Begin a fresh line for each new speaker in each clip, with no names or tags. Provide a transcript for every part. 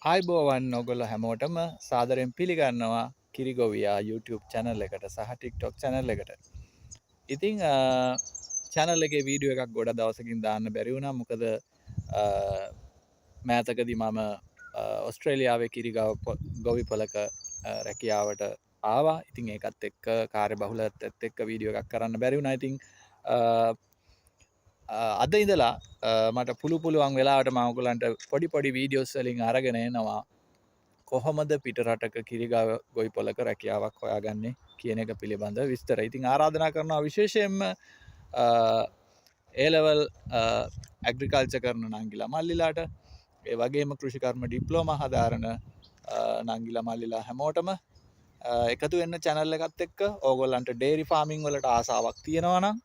ආයිබෝවන් ඔගොල්ලෝ හැමෝටම සාදරයෙන් පිළිගන්නවා කිරිගොවියා YouTube channel එකට සහ TikTok channel එකට. ඉතින් channel එකේ වීඩියෝ එකක් ගොඩ දවසකින් දාන්න බැරි වුණා. මොකද මෑතකදී මම ඔස්ට්‍රේලියාවේ ගොවි පොලක රැකියාවට ආවා. ඉතින් ඒකත් එක්ක කාර්යබහුලත්වයත් එක්ක වීඩියෝ එකක් කරන්න බැරි වුණා. ඉතින් අද ඉඳලා මට පුළුවන් වෙලාවට මම ඔයගලන්ට පොඩි වීඩියෝස් වලින් අරගෙන එනවා කොහොමද පිටරටක කිරිගව ගොවි පොලක රැකියාවක් හොයාගන්නේ කියන එක පිළිබඳව විස්තර. ඉතින් ආරාධනා කරනවා විශේෂයෙන්ම A-level ඇග්‍රිකල්චර් කරන නංගිලා මල්ලිලාට, ඒ වගේම කෘෂිකර්ම ඩිප්ලෝමා හදාරන නංගිලා මල්ලිලා හැමෝටම එකතු වෙන්න channel එකත් එක්ක ඕගොල්ලන්ට ඩේරි ෆාමින් වලට ආසාවක් තියෙනවා නම්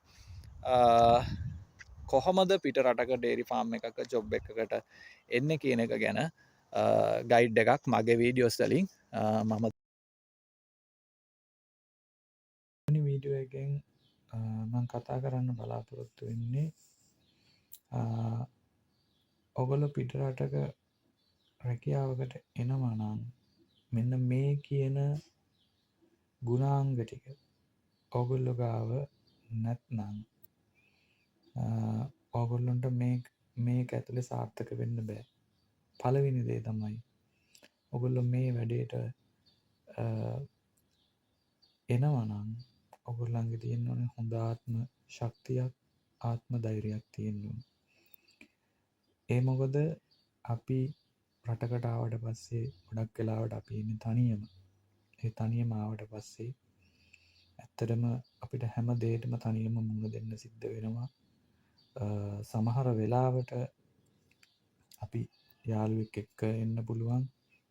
කොහොමද පිට රටක ඩේරි ෆාම් එකක ජොබ් එකකට එන්න කියන එක ගැන ගයිඩ් එකක් මගේ වීඩියෝස් වලින් මම වීඩියෝ එකෙන් මම කතා කරන්න බලාපොරොත්තු වෙන්නේ ඔගොල්ලෝ පිට රටක රැකියාවකට එනවා නම් මෙන්න මේ කියන ගුණාංග ටික ඔගොල්ලෝ ගාව නැත්නම් ඔගොල්ලොන්ට මේක ඇතුලේ සාර්ථක වෙන්න බෑ. පළවෙනි දේ තමයි ඔගොල්ලෝ මේ වැඩේට එනවා නම් ඔගොල්ලන්ගේ තියෙන්න ඕනේ හොඳ ආත්ම ශක්තියක්, ආත්ම ධෛර්යයක් තියෙන්න ඕනේ. ඒ මොකද අපි රටකට ආවට පස්සේ ගොඩක් වෙලාවට අපි ඉන්නේ තනියම. ඒ තනියම ආවට පස්සේ ඇත්තටම අපිට හැම දෙයකටම තනියම මුහුණ දෙන්න සිද්ධ වෙනවා. සමහර වෙලාවට අපි යාළුවෙක් එක්ක එන්න පුළුවන්.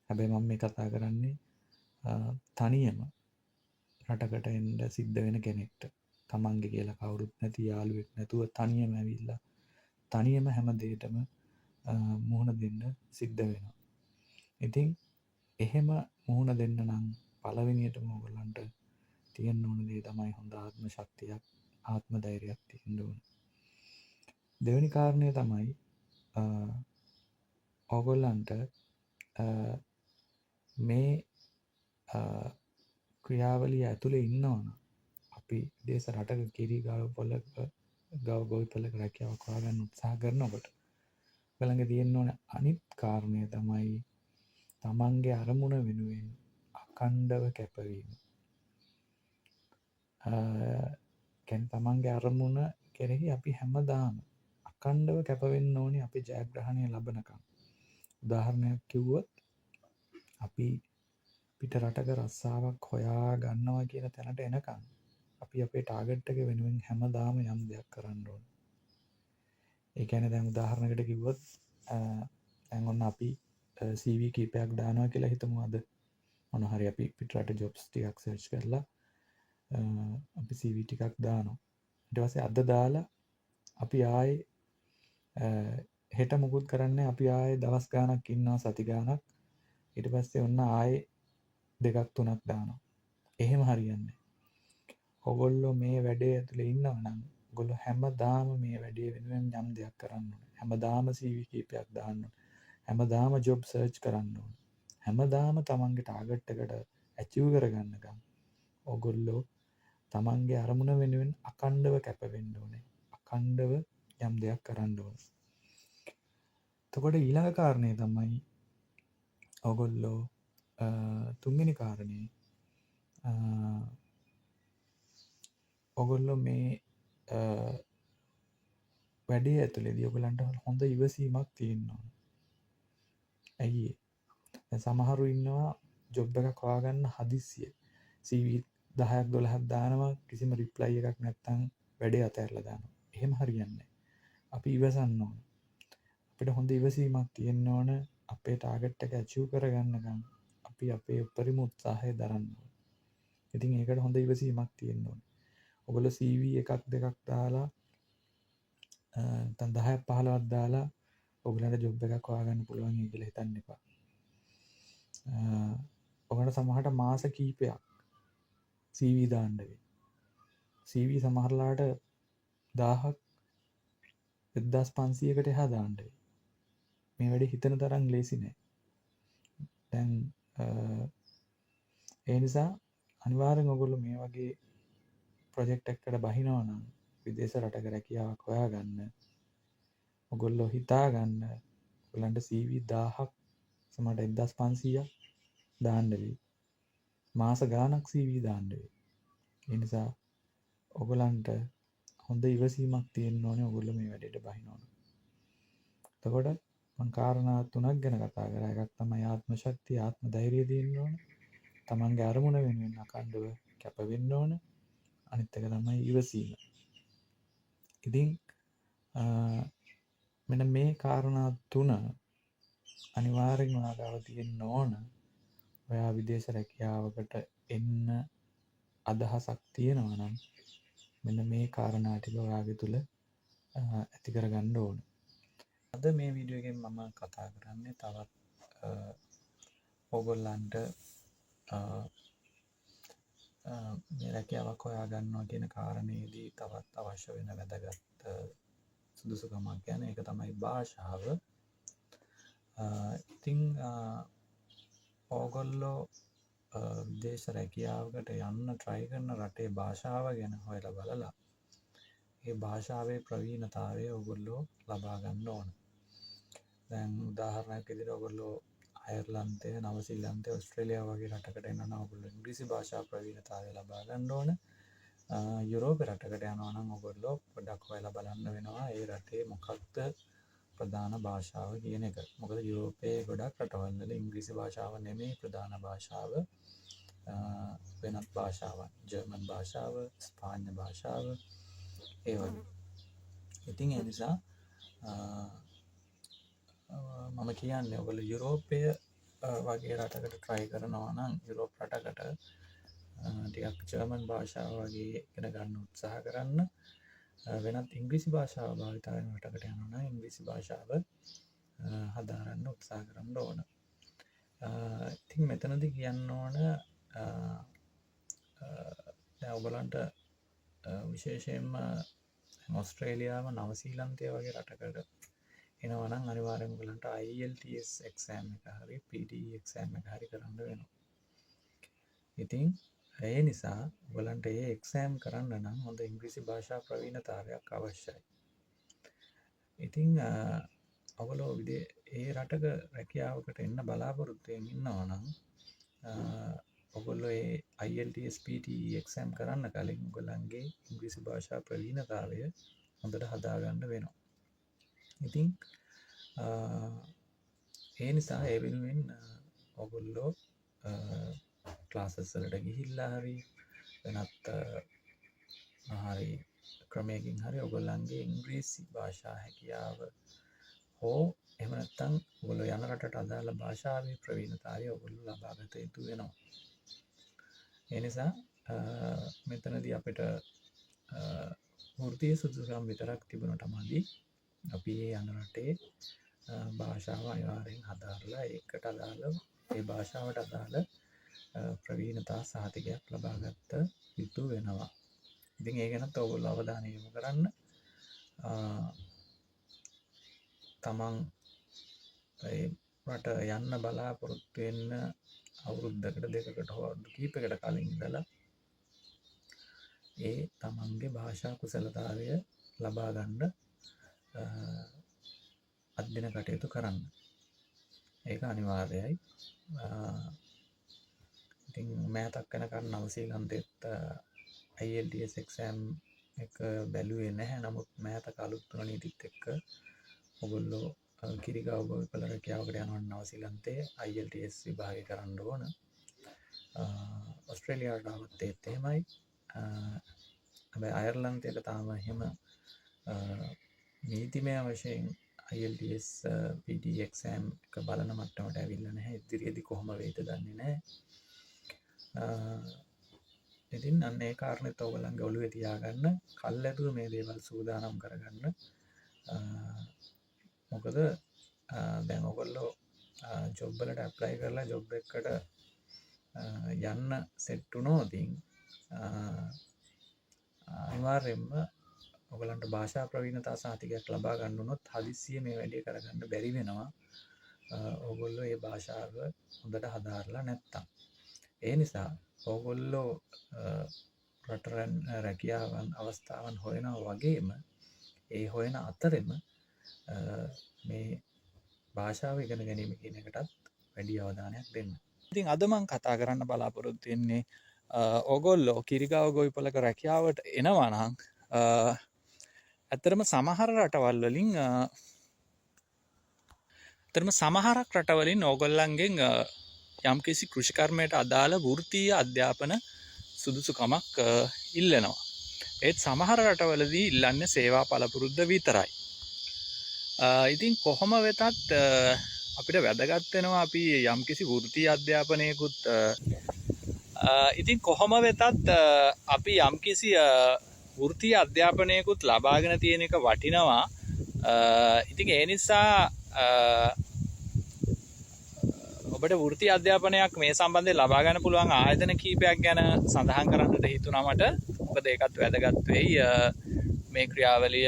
හැබැයි මම මේ කතා කරන්නේ තනියම රටකට එන්න සිද්ධ වෙන කෙනෙක්ට. තමන්ගේ කියලා කවුරුත් නැති යාළුවෙක් නැතුව තනියම ඇවිල්ලා තනියම හැම දෙයකටම මුහුණ දෙන්න සිද්ධ වෙනවා. ඉතින් එහෙම මුහුණ දෙන්න නම් පළවෙනියටම ඔයගොල්ලන්ට තියෙන්න ඕන දේ තමයි හොඳ ආත්ම ශක්තියක්, ආත්ම ධෛර්යයක් තියෙන්න ඕන. දෙවෙනි කාරණය තමයි ඔයගොල්ලන්ට මේ ක්‍රියාවලිය ඇතුලේ ඉන්නවනම් අපි දේශ රටක කිරි ගොවි පොලක රැකියාවක් හොයාගන්න උත්සාහ කරනකොට ඔයගලගේ තියෙන්න ඕන අනිත් කාරණය තමයි තමන්ගේ අරමුණ වෙනුවෙන් අඛණ්ඩව කැපවීම. තමන්ගේ අරමුණ කෙරෙහි අපි හැමදාම අඛණ්ඩව කැප වෙන්න ඕනේ අපි ජයග්‍රහණය ලබනකම්. උදාහරණයක් කිව්වොත් අපි පිට රටක රස්සාවක් හොයා ගන්නවා කියන තැනට එනකම් අපි අපේ ටාගට් එක වෙනුවෙන් හැමදාම යම් දෙයක් කරන්න ඕනේ. ඒ කියන්නේ දැන් උදාහරණයකට කිව්වොත් දැන් ඔන්න අපි CV කීපයක් දානවා කියලා හිතමු අද. මොන හරි අපි පිට රට ජොබ්ස් ටිකක් සර්ච් කරලා අපි CV ටිකක් දානවා. ඊට පස්සේ අද දාලා අපි ආයේ හෙට මුකුත් කරන්නේ අපි ආයේ දවස් ගාණක් ඉන්නවා සති ගාණක්. ඊට පස්සේ ඔන්න ආයේ දෙකක් තුනක් දානවා. එහෙම හරියන්නේ. ඔගොල්ලෝ මේ වැඩේ ඇතුලේ ඉන්නවා නම් ඔගොල්ලෝ හැමදාම මේ වැඩේ වෙනුවෙන් යම් දෙයක් කරන්න ඕනේ. හැමදාම CV කීපයක් දාන්න ඕනේ. හැමදාම ජොබ් සර්ච් කරන්න ඕනේ. හැමදාම තමන්ගේ ටාගට් එකට ඇචීව් කරගන්නකම් ඔගොල්ලෝ තමන්ගේ අරමුණ වෙනුවෙන් අඛණ්ඩව කැප වෙන්න ඕනේ. අඛණ්ඩව යම් දෙයක් කරන්න ඕනේ. එතකොට ඊළඟ කාරණේ තමයි ඔගොල්ලෝ තුන්වෙනි කාරණේ ඔගොල්ලෝ මේ වැඩේ ඇතුලේදී ඔයගලන්ට හොඳ ඉවසීමක් තියෙන්න ඕන. ඇයි ඒ? සමහරු ඉන්නවා ජොබ් එකක් හොයාගන්න හදිස්සිය CV 10ක් 12ක් දානවා කිසිම රිප්ලයි එකක් නැත්නම් වැඩේ අතහැරලා දානවා. එහෙම හරියන්නේ අපි ඉවසන්න ඕන. අපිට හොඳ ඉවසීමක් තියෙන්න ඕන අපේ ටාගට් එක ඇචීව් කරගන්නකම් අපි අපේ උපරිම උත්සාහය දරන්න ඕන. ඉතින් ඒකට හොඳ ඉවසීමක් තියෙන්න ඕන. ඔගොල්ලෝ CV එකක් දෙකක් දාලා නැත්නම් 10ක් 15ක් දාලා ඔයගලන්ට ජොබ් එකක් හොයාගන්න පුළුවන් කියලා හිතන්න එපා. ඔයගලන්ට සමහරට මාස කිහිපයක් CV දාන්න වෙයි. CV සමහරලාට 1000ක් 1500කට එහා දාන්න වෙයි. මේ වැඩේ හිතන තරම් ලේසි නෑ. දැන් ඒ නිසා අනිවාර්යෙන් ඔයගොල්ලෝ මේ වගේ ප්‍රොජෙක්ට් එකකට බහිනවා නම් විදේශ රටක රැකියාවක් හොයාගන්න ඔයගොල්ලෝ හිතාගන්න ඔයගලන්ට CV 1000ක් සමහරට 1500ක් දාන්න වෙයි. මාස ගාණක් CV දාන්න වෙයි. ඒ නිසා ඔයගලන්ට හොඳ ඉවසීමක් තියෙන්න ඕනේ ඔයගොල්ලෝ මේ වැඩේට බහිනවනම්. එතකොට මම කාරණා තුනක් ගැන කතා කරා. එකක් තමයි ආත්ම ශක්තිය, ආත්ම ධෛර්යය තියෙන්න ඕනේ. තමන්ගේ අරමුණ වෙනුවෙන් අකණ්ඩව කැප වෙන්න ඕනේ. අනිත් එක තමයි ඉවසීම. ඉතින් මෙන්න මේ කාරණා තුන අනිවාර්යෙන් ඔයාගාව තියෙන්න ඕන. ඔයා විදේශ රැකියාවකට එන්න අදහසක් තියෙනවා නම් මෙන්න මේ කාරණා ටික ඔයාගේ තුල ඇති කරගන්න ඕන. අද මේ වීඩියෝ එකෙන් මම කතා කරන්නේ තවත් ඕගොල්ලන්ට මේ රැකියාවක් හොයාගන්නවා කියන කාරණේදී තවත් අවශ්‍ය වෙන වැදගත් සුදුසුකමක් ගැන. ඒක තමයි භාෂාව. ඉතින් ඕගොල්ලෝ විදේශ රැකියාවකට යන්න try කරන රටේ භාෂාව ගැන හොයලා බලලා ඒ භාෂාවේ ප්‍රවීණතාවය ඕගොල්ලෝ ලබා ගන්න ඕන. දැන් උදාහරණයක් විදිහට ඕගොල්ලෝ අයර්ලන්තය, නවසීලන්තය, ඕස්ට්‍රේලියාව වගේ රටකට එනවා නම් ඕගොල්ලෝ ඉංග්‍රීසි භාෂා ප්‍රවීණතාවය ලබා ගන්න ඕන. යුරෝපේ රටකට යනවා නම් ඕගොල්ලෝ පොඩ්ඩක් හොයලා බලන්න වෙනවා ඒ රටේ මොකක්ද ප්‍රධාන භාෂාව කියන එක. මොකද යුරෝපයේ ගොඩක් රටවල් වල ඉංග්‍රීසි භාෂාව නෙමෙයි ප්‍රධාන භාෂාව. වෙනත් භාෂාවන්, ජර්මන් භාෂාව, ස්පාඤ්ඤ භාෂාව ඒ වගේ. ඉතින් ඒ නිසා මම කියන්නේ ඔයගොල්ලෝ යුරෝපය වගේ රටකට try කරනවා නම් යුරෝප රටකට ටිකක් ජර්මන් භාෂාව වගේ ඉගෙන ගන්න උත්සාහ කරන්න. වෙනත් ඉංග්‍රීසි භාෂාව භාවිත කරන රටකට යනවා නම් ඉංග්‍රීසි භාෂාව හදාරන්න උත්සාහ කරන්න ඕන. ඉතින් මෙතනදී කියන්න ඕන දැන් ඔයගලන්ට විශේෂයෙන්ම ඕස්ට්‍රේලියාව, නවසීලන්තය වගේ රටකට එනවා නම් අනිවාර්යෙන්ම ඔයගලන්ට IELTS exam එක හරි PTE exam එක හරි කරන්න වෙනවා. ඉතින් ඒ නිසා ඔයගලන්ට ඒ එක්සෑම් කරන්න නම් හොඳ ඉංග්‍රීසි භාෂා ප්‍රවීණතාවයක් අවශ්‍යයි. ඉතින් ඔයගොල්ලෝ ඒ රටක රැකියාවකට එන්න බලාපොරොත්තු වෙමින් ඉන්නවා නම් ඔයගොල්ලෝ ඒ IELTS PTE එක්සෑම් කරන්න කලින් ඔයගලන්ගේ ඉංග්‍රීසි භාෂා ප්‍රවීණතාවය හොඳට හදාගන්න වෙනවා. ඉතින් ඒ නිසා ඒ වෙනුවෙන් ඔයගොල්ලෝ ක්ලාසස් වලට ගිහිල්ලා හරි වෙනත් හරි ක්‍රමයකින් හරි ඔයගොල්ලන්ගේ ඉංග්‍රීසි භාෂා හැකියාව හෝ එහෙම නැත්නම් ඔයගොල්ලෝ යන රටට අදාළ භාෂාවේ ප්‍රවීණතාවය ඔයගොල්ලෝ ලබා ගත යුතු වෙනවා. ඒ නිසා මෙතනදී අපිට වෘත්තීය සුදුසුකම් විතරක් තිබුණට මදි. අපි යන රටේ භාෂාව අනිවාර්යෙන් හදාarලා ඒකට අදාළ ඒ භාෂාවට අදාළ ප්‍රවීණතා සහතිකයක් ලබා ගත්ත යුතු වෙනවා. ඉතින් ඒ ගැනත් ඔයගොල්ලෝ අවධානය යොමු කරන්න. තමන් ඒ රට යන්න බලාපොරොත්තු වෙන්න අවුරුද්දකට දෙකකට හෝ අවුරුදු කිහිපයකට කලින් ඉඳලා ඒ තමන්ගේ භාෂා කුසලතාවය ලබා ගන්න අධ්‍යයන කටයුතු කරන්න. ඒක අනිවාර්යයි. ඉතින් මෑතක් වෙනකන් නවසීලන්තෙත් IELTS exam එක බැලුවේ නැහැ. නමුත් මෑතක අලුත් වුණ නීතිත් එක්ක ඔයගොල්ලෝ කිරිගාව ගොවිපළ රැකියාවකට යනවා නම් නවසීලන්තයේ IELTS විභාගය කරන්න ඕන. ඕස්ට්‍රේලියාවට ආවත් ඒත් එහෙමයි. හැබැයි අයර්ලන්තයට තාම එහෙම නීතිමය වශයෙන් IELTS PTE exam එක බලන මට්ටමට ඇවිල්ලා නැහැ. ඉදිරියේදී කොහොම වෙයිද දන්නේ නැහැ. ඉතින් අන්න ඒ කාරණේත් ඔයගොල්ලන්ගේ ඔළුවේ තියාගන්න. කල්ැතුව මේ දේවල් සූදානම් කරගන්න. මොකද දැන් ඔයගොල්ලෝ ජොබ් වලට ඇප්ලයි කරලා ජොබ් එකකට යන්න සෙට් වුණොත් අනිවාර්යයෙන්ම ඔයගලන්ට භාෂා ප්‍රවීණතා සහතිකයක් ලබා ගන්න උනොත් හදිස්සිය මේ වැඩේ කරගන්න බැරි වෙනවා. ඕගොල්ලෝ ඒ භාෂාව හොඳට හදාරලා නැත්තම්. ඒ නිසා ඕගොල්ලෝ රට රැකියාවන් අවස්ථාවන් හොයනවා වගේම ඒ හොයන අතරෙම මේ භාෂාව ඉගෙන ගැනීම කියන එකටත් වැඩි අවධානයක් දෙන්න. ඉතින් අද මම කතා කරන්න බලාපොරොත්තු වෙන්නේ ඕගොල්ලෝ කිරිගාව ගොවිපලක රැකියාවට එනවා නම් ඇත්තටම සමහර රටවලින් ඕගොල්ලන්ගෙන් යම්කිසි කෘෂිකර්මයට අදාළ වෘත්තීය අධ්‍යාපන සුදුසුකමක් ඉල්ලනවා. ඒත් සමහර රටවලදී ඉල්ලන්නේ සේවා පළපුරුද්ද විතරයි. ඉතින් කොහොම වෙතත් අපිට වැදගත් වෙනවා අපි යම්කිසි වෘත්තීය අධ්‍යාපනයකුත් අපි යම්කිසි වෘත්තීය අධ්‍යාපනයකුත් ලබාගෙන තියෙන එක වටිනවා. ඉතින් ඒ නිසා ඔබට වෘත්තීය අධ්‍යාපනයක් මේ සම්බන්ධයෙන් ලබා ගන්න පුළුවන් ආයතන කීපයක් ගැන සඳහන් කරන්නට හිතුණා මට. මොකද ඒකත් වැදගත් වෙයි මේ ක්‍රියාවලිය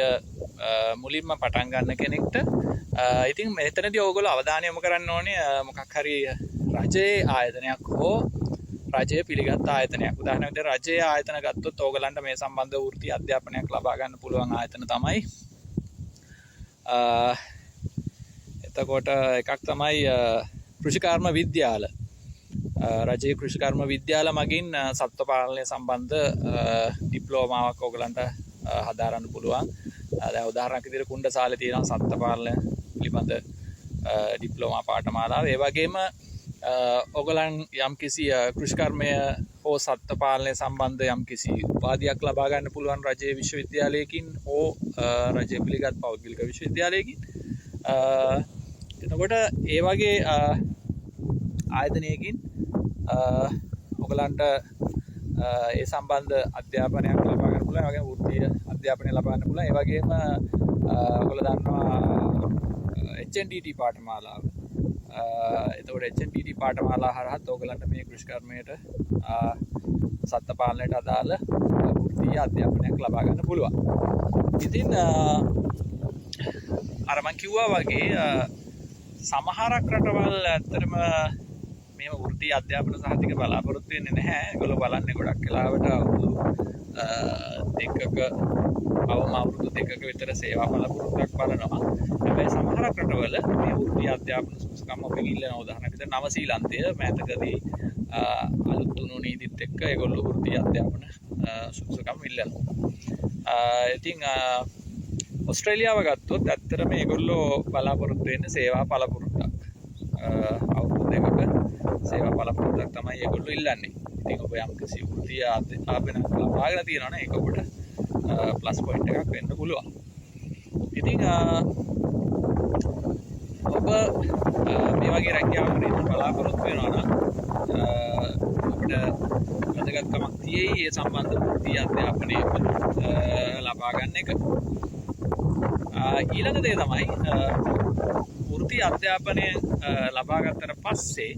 මුලින්ම පටන් ගන්න කෙනෙක්ට. ඉතින් මෙතනදී ඕගොල්ලෝ අවධානය යොමු කරන්න ඕනේ මොකක් හරි රජයේ ආයතනයක් හෝ රජය පිළිගත් ආයතනයක්. උදාහරණයක් විදිහට රජයේ ආයතන ගත්තොත් ඕගලන්ට මේ සම්බන්ධ වෘත්තීය අධ්‍යාපනයක් ලබා ගන්න පුළුවන් ආයතන තමයි. එතකොට එකක් තමයි කෘෂිකර්ම විද්‍යාල. රජයේ කෘෂිකර්ම විද්‍යාල මගින් සත්ව පාලනය සම්බන්ධ ඩිප්ලෝමාවක් ඕගලන්ට හදාරන්න පුළුවන්. දැන් උදාහරණයක් විදිහට කුණ්ඩසාලේ තියෙනවා සත්ව පාලනය පිළිබඳ ඩිප්ලෝමා පාඨමාලාව. ඒ වගේම ඕගලන් යම්කිසි කෘෂිකර්මය හෝ සත්ව පාලනය සම්බන්ධ යම්කිසි උපාධියක් ලබා ගන්න පුළුවන් රජයේ විශ්වවිද්‍යාලයකින් හෝ රජයේ පිළිගත් පෞද්ගලික විශ්වවිද්‍යාලයකින්. එතකොට ඒ වගේ ආයතනයකින් ඔයගලන්ට ඒ සම්බන්ධ අධ්‍යාපනයක් ලබා ගන්න පුළුවන්. ඒ වගේම වෘත්තීය අධ්‍යාපනය ලබා ගන්න පුළුවන්. ඒ වගේම ඔයගොල්ලෝ දන්නවා HNDT පාඨමාලාව. එතකොට HNDT පාඨමාලාව හරහා ඔයගලන්ට මේ කෘෂිකර්මයට සත්ත්ව පාලනයට අදාළ වෘත්තීය අධ්‍යාපනයක් ලබා ගන්න පුළුවන්. ඉතින් අර මම කිව්වා වගේ සමහරක් රටවල් ඇත්තටම මේව වෘත්තීය අධ්‍යාපන සහතික බලාපොරොත්තු වෙන්නේ නැහැ. ඒගොල්ලෝ බලන්නේ ගොඩක් වෙලාවට අවුරුදු දෙකක විතර සේවා පළපුරුද්දක් බලනවා. හැබැයි සමහර රටවල මේ වෘත්තීය අධ්‍යාපන සුසුකම් අපෙන් ඉල්ලන උදාහරණයක් විදිහට නවසීලන්තය මෑතකදී අලුත් වුණු නීතිත් එක්ක ඒගොල්ලෝ වෘත්තීය අධ්‍යාපන සුසුකම් ඉල්ලනවා. ඉතින් ඔස්ට්‍රේලියාව ගත්තොත් ඇත්තටම මේගොල්ලෝ බලාපොරොත්තු වෙන්නේ සේවා පළපුරුද්දක්. අවුරුදු දෙකක සේවා පළපුරුද්දක් තමයි ඒගොල්ලෝ ඉල්ලන්නේ. ඉතින් ඔබ යම්කිසි වෘත්තීය අධ්‍යාපනයක් ලබාගෙන තියෙනවා නම් ඒක ඔබට ප්ලස් පොයින්ට් එකක් වෙන්න පුළුවන්. ඉතින් ඔබ මේ වගේ රැකියාවකට බලාපොරොත්තු වෙනවා නම් අපිට වැදගත්කමක් තියෙයි ඒ සම්බන්ධ වෘත්තීය අධ්‍යාපනය ලබා ගන්න එක. ඊළඟ දේ තමයි වෘත්තීය අධ්‍යාපනය ලබා ගත්තට පස්සේ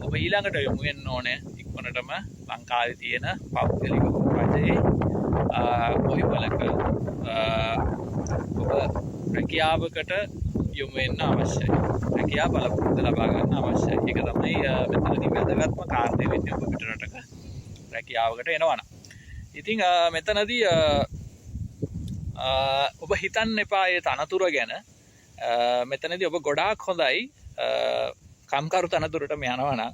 ඔබ ඊළඟට යොමු වෙන්න ඕනේ ඉක්මනටම ලංකාවේ තියෙන පෞද්ගලික රජයේ ගොවිපලක ඔබ රැකියාවකට යොමු වෙන්න අවශ්‍යයි. රැකියාව පළපුරුද්ද ලබා ගන්න අවශ්‍යයි. ඒක තමයි මෙතනදී වැදගත්ම කාරණේ වෙන්නේ ඔබ පිට රටක රැකියාවකට එනවා නම්. ඉතින් මෙතනදී ඔබ හිතන්න එපා ඒ තනතුර ගැන. මෙතනදී ඔබ ගොඩාක් හොඳයි කම්කරු තනතුරටම යනවා නම්.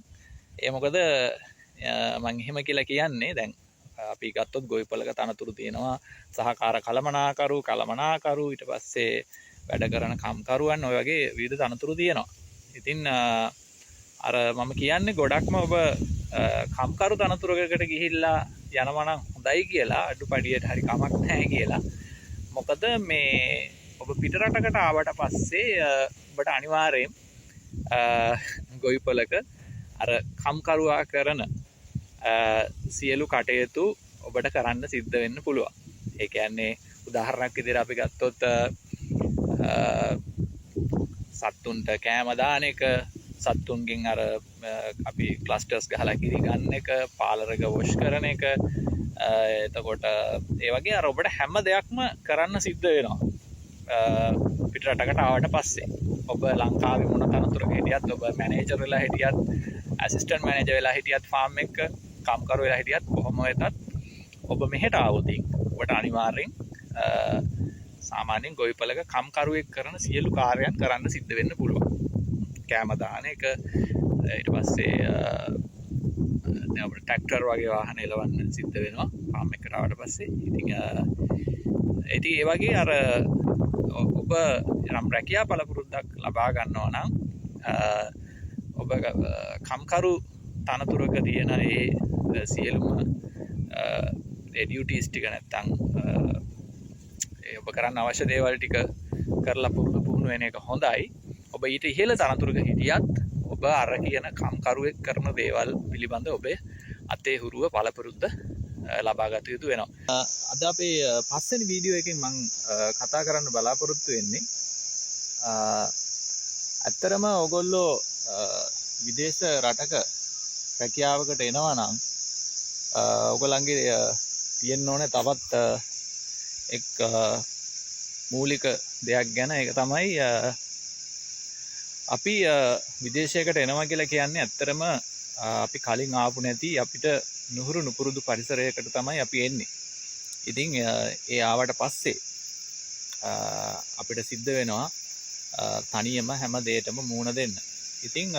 ඒ මොකද මම එහෙම කියලා කියන්නේ දැන් අපි ගත්තොත් ගොවිපලක තනතුරු තියෙනවා සහකාර කළමනාකරු ඊට පස්සේ වැඩ කරන කම්කරුවන් ඔය වගේ විවිධ තනතුරු තියෙනවා. ඉතින් අර මම කියන්නේ ගොඩක්ම ඔබ කම්කරු තනතුරකට ගිහිල්ලා යනවා නම් හොඳයි කියලා අඩුපඩියට හරි කමක් නැහැ කියලා. මොකද මේ ඔබ පිට රටකට ආවට පස්සේ ඔබට අනිවාර්යයෙන් ගොවිපලක අර කම්කරුවා කරන සියලු කටයුතු ඔබට කරන්න සිද්ධ වෙන්න පුළුවන්. ඒ කියන්නේ උදාහරණයක් විදිහට අපි ගත්තොත් සත්තුන්ට කෑම දාන එක, සත්තුන්ගෙන් අර අපි ක්ලස්ටර්ස් ගහලා කිරි ගන්න එක, පාලරක වොෂ් කරන එක, එතකොට ඒ වගේ අර ඔබට හැම දෙයක්ම කරන්න සිද්ධ වෙනවා පිට රටකට ආවට පස්සේ. ඔබ ලංකාවේ මොන තනතුරක හිටියත් ඔබ මැනේජර් වෙලා හිටියත් ඇසිස්ටන්ට් මැනේජර් වෙලා හිටියත් ෆාම් එක කම්කරු වෙලා හිටියත් කොහොම වෙතත් ඔබ මෙහෙට ආවොත් ඔබට අනිවාර්යෙන් සාමාන්‍යයෙන් ගොවිපලක කම්කරුවෙක් කරන සියලු කාර්යයන් කරන්න සිද්ධ වෙන්න පුළුවන්. කෑම දාන එක ඊට පස්සේ ට්‍රැක්ටර් වගේ වාහන එලවන්න සිද්ධ වෙනවා ෆාම් එකට ආවට පස්සේ. ඉතින් ඒ වගේ අර ඔබ නම් රැකියා පළපුරුද්දක් ලබා ගන්නවා නම් ඔබ කම්කරු තනතුරක තියෙන ඒ සියලුම ඩියුටිස් ටික නැත්තම් ඔබ කරන්න අවශ්‍ය දේවල් ටික කරලා පුහුණු වෙන එක හොඳයි. ඔබ ඊට ඉහළ තනතුරක හිටියත් ඔබ අර කියන කම්කරුවෙක් කරන දේවල් පිළිබඳ ඔබේ අතේ හුරුව පළපුරුද්ද ලබා ගත යුතු වෙනවා. අද අපේ පස්වෙනි වීඩියෝ එකෙන් මම කතා කරන්න බලාපොරොත්තු වෙන්නේ ඇත්තරම ඔයගොල්ලෝ විදේශ රටක රැකියාවකට එනවා නම් ඔයගොල්ලන්ගේ තියෙන්න ඕනේ තවත් එක් මූලික දෙයක් ගැන. ඒක තමයි අපි විදේශයකට එනවා කියලා කියන්නේ ඇත්තරම අපි කලින් ආපු නැති අපිට නුහුරු නුපුරුදු පරිසරයකට තමයි අපි එන්නේ. ඉතින් ඒ ආවට පස්සේ අපිට සිද්ධ වෙනවා තනියම හැම දෙයකටම මූණ දෙන්න. ඉතින්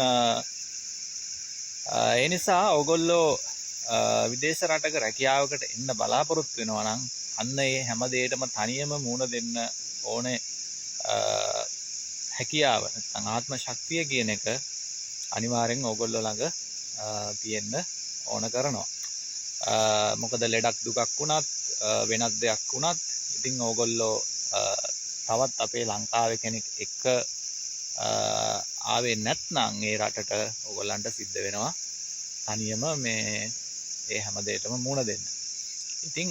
ඒ නිසා ඔයගොල්ලෝ විදේශ රටක රැකියාවකට එන්න බලාපොරොත්තු වෙනවා නම් අන්න ඒ හැම දෙයකටම තනියම මූණ දෙන්න ඕනේ හැකියාව නැත්නම් ආත්ම ශක්තිය කියන එක අනිවාර්යෙන් ඕගොල්ලෝ ළඟ තියෙන්න ඕන කරනවා. මොකද ලෙඩක් දුකක් වුණත් වෙනත් දෙයක් වුණත් ඉතින් ඕගොල්ලෝ තවත් අපේ ලංකාවේ කෙනෙක් එක්ක ආවේ නැත්නම් ඒ රටට ඕගොල්ලන්ට සිද්ධ වෙනවා තනියම මේ ඒ හැම දෙයකටම මූණ දෙන්න. ඉතින්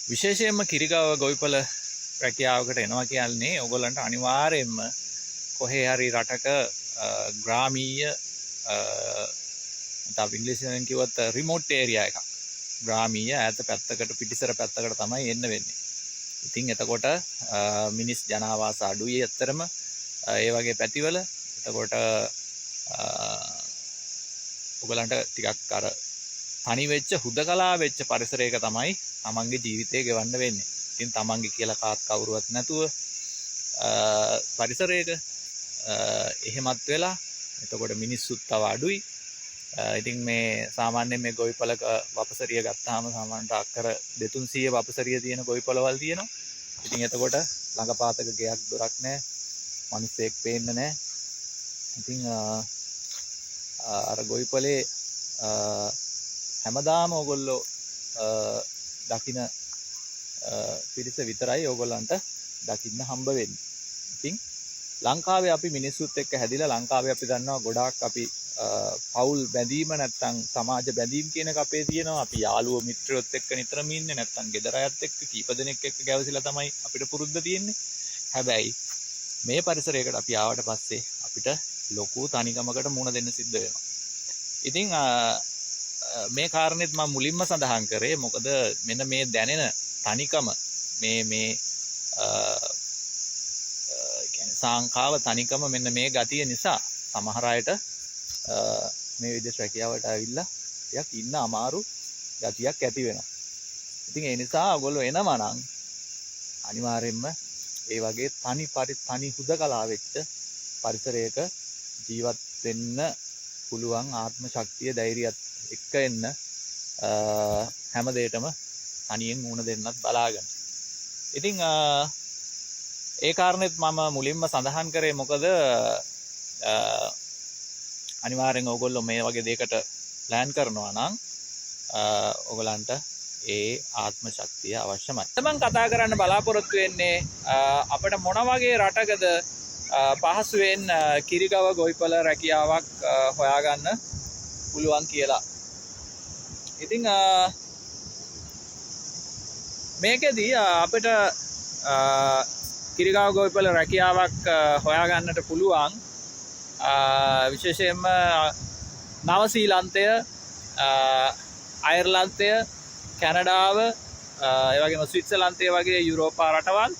විශේෂයෙන්ම කිරිගව ගොවිපළ රැකියාවකට එනවා කියන්නේ ඔයගොල්ලන්ට අනිවාර්යයෙන්ම කොහේ හරි රටක ග්‍රාමීය නැත්නම් ඉංග්‍රීසියෙන් කිව්වොත් රිමෝට් ඒරියා එකක්. ග්‍රාමීය ඈත පැත්තකට පිටිසර පැත්තකට තමයි එන්න වෙන්නේ. ඉතින් එතකොට මිනිස් ජනාවාස අඩුයි ඇත්තරම ඒ වගේ පැතිවල. එතකොට ඔයගොල්ලන්ට ටිකක් අර තනි වෙච්ච හුදකලා වෙච්ච පරිසරයක තමයි තමන්ගේ ජීවිතය ගෙවන්න වෙන්නේ. ඉතින් තමන්ගේ කියලා කාත් කවුරුවත් නැතුව පරිසරයක එහෙමත් වෙලා එතකොට මිනිස්සුත් තව අඩුයි. ඉතින් මේ සාමාන්‍යයෙන් මේ ගොවිපලක වපසරිය ගත්තාම සාමාන්‍යයෙන් අක්කර 200 වපසරිය තියෙන ගොවිපලවල් තියෙනවා. ඉතින් එතකොට ළඟපාතක ගෙයක් දොරක් නැහැ. මිනිස්සෙක් පේන්න නැහැ. ඉතින් අර ගොවිපලේ හැමදාම ඕගොල්ලෝ දකින්න පිරිස විතරයි ඕගොල්ලන්ට දකින්න හම්බ වෙන්නේ. ඉතින් ලංකාවේ අපි මිනිස්සුත් එක්ක හැදිලා ලංකාවේ අපි දන්නවා ගොඩාක් අපි පවුල් බැඳීම නැත්තම් සමාජ බැඳීම් කියන එක අපේ තියෙනවා. අපි යාළුවෝ මිත්‍රයොත් එක්ක නිතරම ඉන්නේ නැත්තම් ගෙදර අයත් එක්ක කීප දෙනෙක් එක්ක ගැවසිලා තමයි අපිට පුරුද්ද තියෙන්නේ. හැබැයි මේ පරිසරයකට අපි ආවට පස්සේ අපිට ලොකු තනිකමකට මුණ දෙන්න සිද්ධ වෙනවා. ඉතින් මේ කාරණෙත් මම මුලින්ම සඳහන් කරේ මොකද මෙන්න මේ දැනෙන තනිකම මේ කියන්නේ සංඛාව තනිකම මෙන්න මේ ගතිය නිසා සමහර අයට මේ විදේශ රැකියාවට ආවිල්ලා ටිකක් ඉන්න අමාරු ගතියක් ඇති වෙනවා. ඉතින් ඒ නිසා ඔයගොල්ලෝ එනවා නම් අනිවාර්යයෙන්ම ඒ වගේ තනි හුදකලා වෙච්ච පරිසරයක ජීවත් වෙන්න පුළුවන් ආත්ම ශක්තිය ධෛර්යයත් එක්ක එන්න හැම දෙයකටම තනියෙන් මුණ දෙන්නත් බලාගන්න. ඉතින් ඒ කාරණෙත් මම මුලින්ම සඳහන් කරේ මොකද අනිවාර්යෙන් ඕගොල්ලෝ මේ වගේ දෙයකට ප්ලෑන් කරනවා නම් ඕගලන්ට ඒ ආත්ම ශක්තිය අවශ්‍යමයි. මම කතා කරන්න බලාපොරොත්තු වෙන්නේ අපිට මොන වගේ රටකද පහසුවෙන් කිරිගව ගොවිපළ රැකියාවක් හොයාගන්න පුළුවන් කියලා. ඉතින් මේකෙදී අපිට කිරිගව ගොවිපළ රැකියාවක් හොයාගන්නට පුළුවන් විශේෂයෙන්ම නවසීලන්තය, අයර්ලන්තය, කැනඩාව, ඒ වගේම ස්විට්සර්ලන්තය වගේ යුරෝපා රටවල්.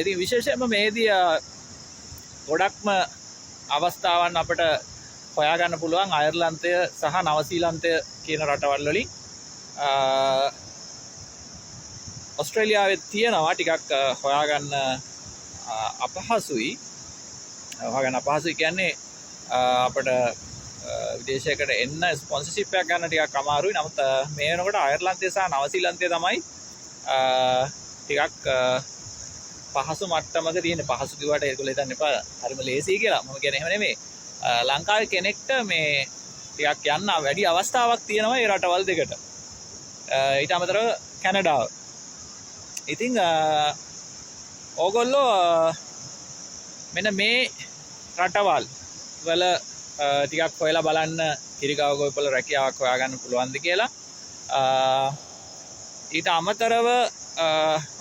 ඉතින් විශේෂයෙන්ම මේදී
ගොඩක්ම අවස්ථාවන් අපට හොයාගන්න පුළුවන් අයර්ලන්තය සහ නවසීලන්තය කියන රටවල් වලින්. ඔස්ට්‍රේලියාවේ තියෙනවා ටිකක් හොයාගන්න අපහසුයි. හොයාගන්න අපහසුයි කියන්නේ අපට විදේශයකට එන්න ස්පොන්සර්ෂිප් එකක් ගන්න ටිකක් අමාරුයි. නමුත් මේ වෙනකොට අයර්ලන්තය සහ නවසීලන්තය තමයි ටිකක් පහසු මට්ටමක තියෙන. පහසු කිව්වට ඒගොල්ලෝ හිතන්න එපා හරිම ලේසියි කියලා. මම කියන්නේ එහෙම නෙමෙයි. ලංකාවේ කෙනෙක්ට මේ ටිකක් යන්න වැඩි අවස්ථාවක් තියෙනවා මේ රටවල් දෙකට. ඊට අමතරව කැනඩාව. ඉතින් ඕගොල්ලෝ මෙන්න මේ රටවල් වල ටිකක් හොයලා බලන්න කිරිගාව ගොවිපළ රැකියාවක් හොයාගන්න පුළුවන්ද කියලා. ඊට අමතරව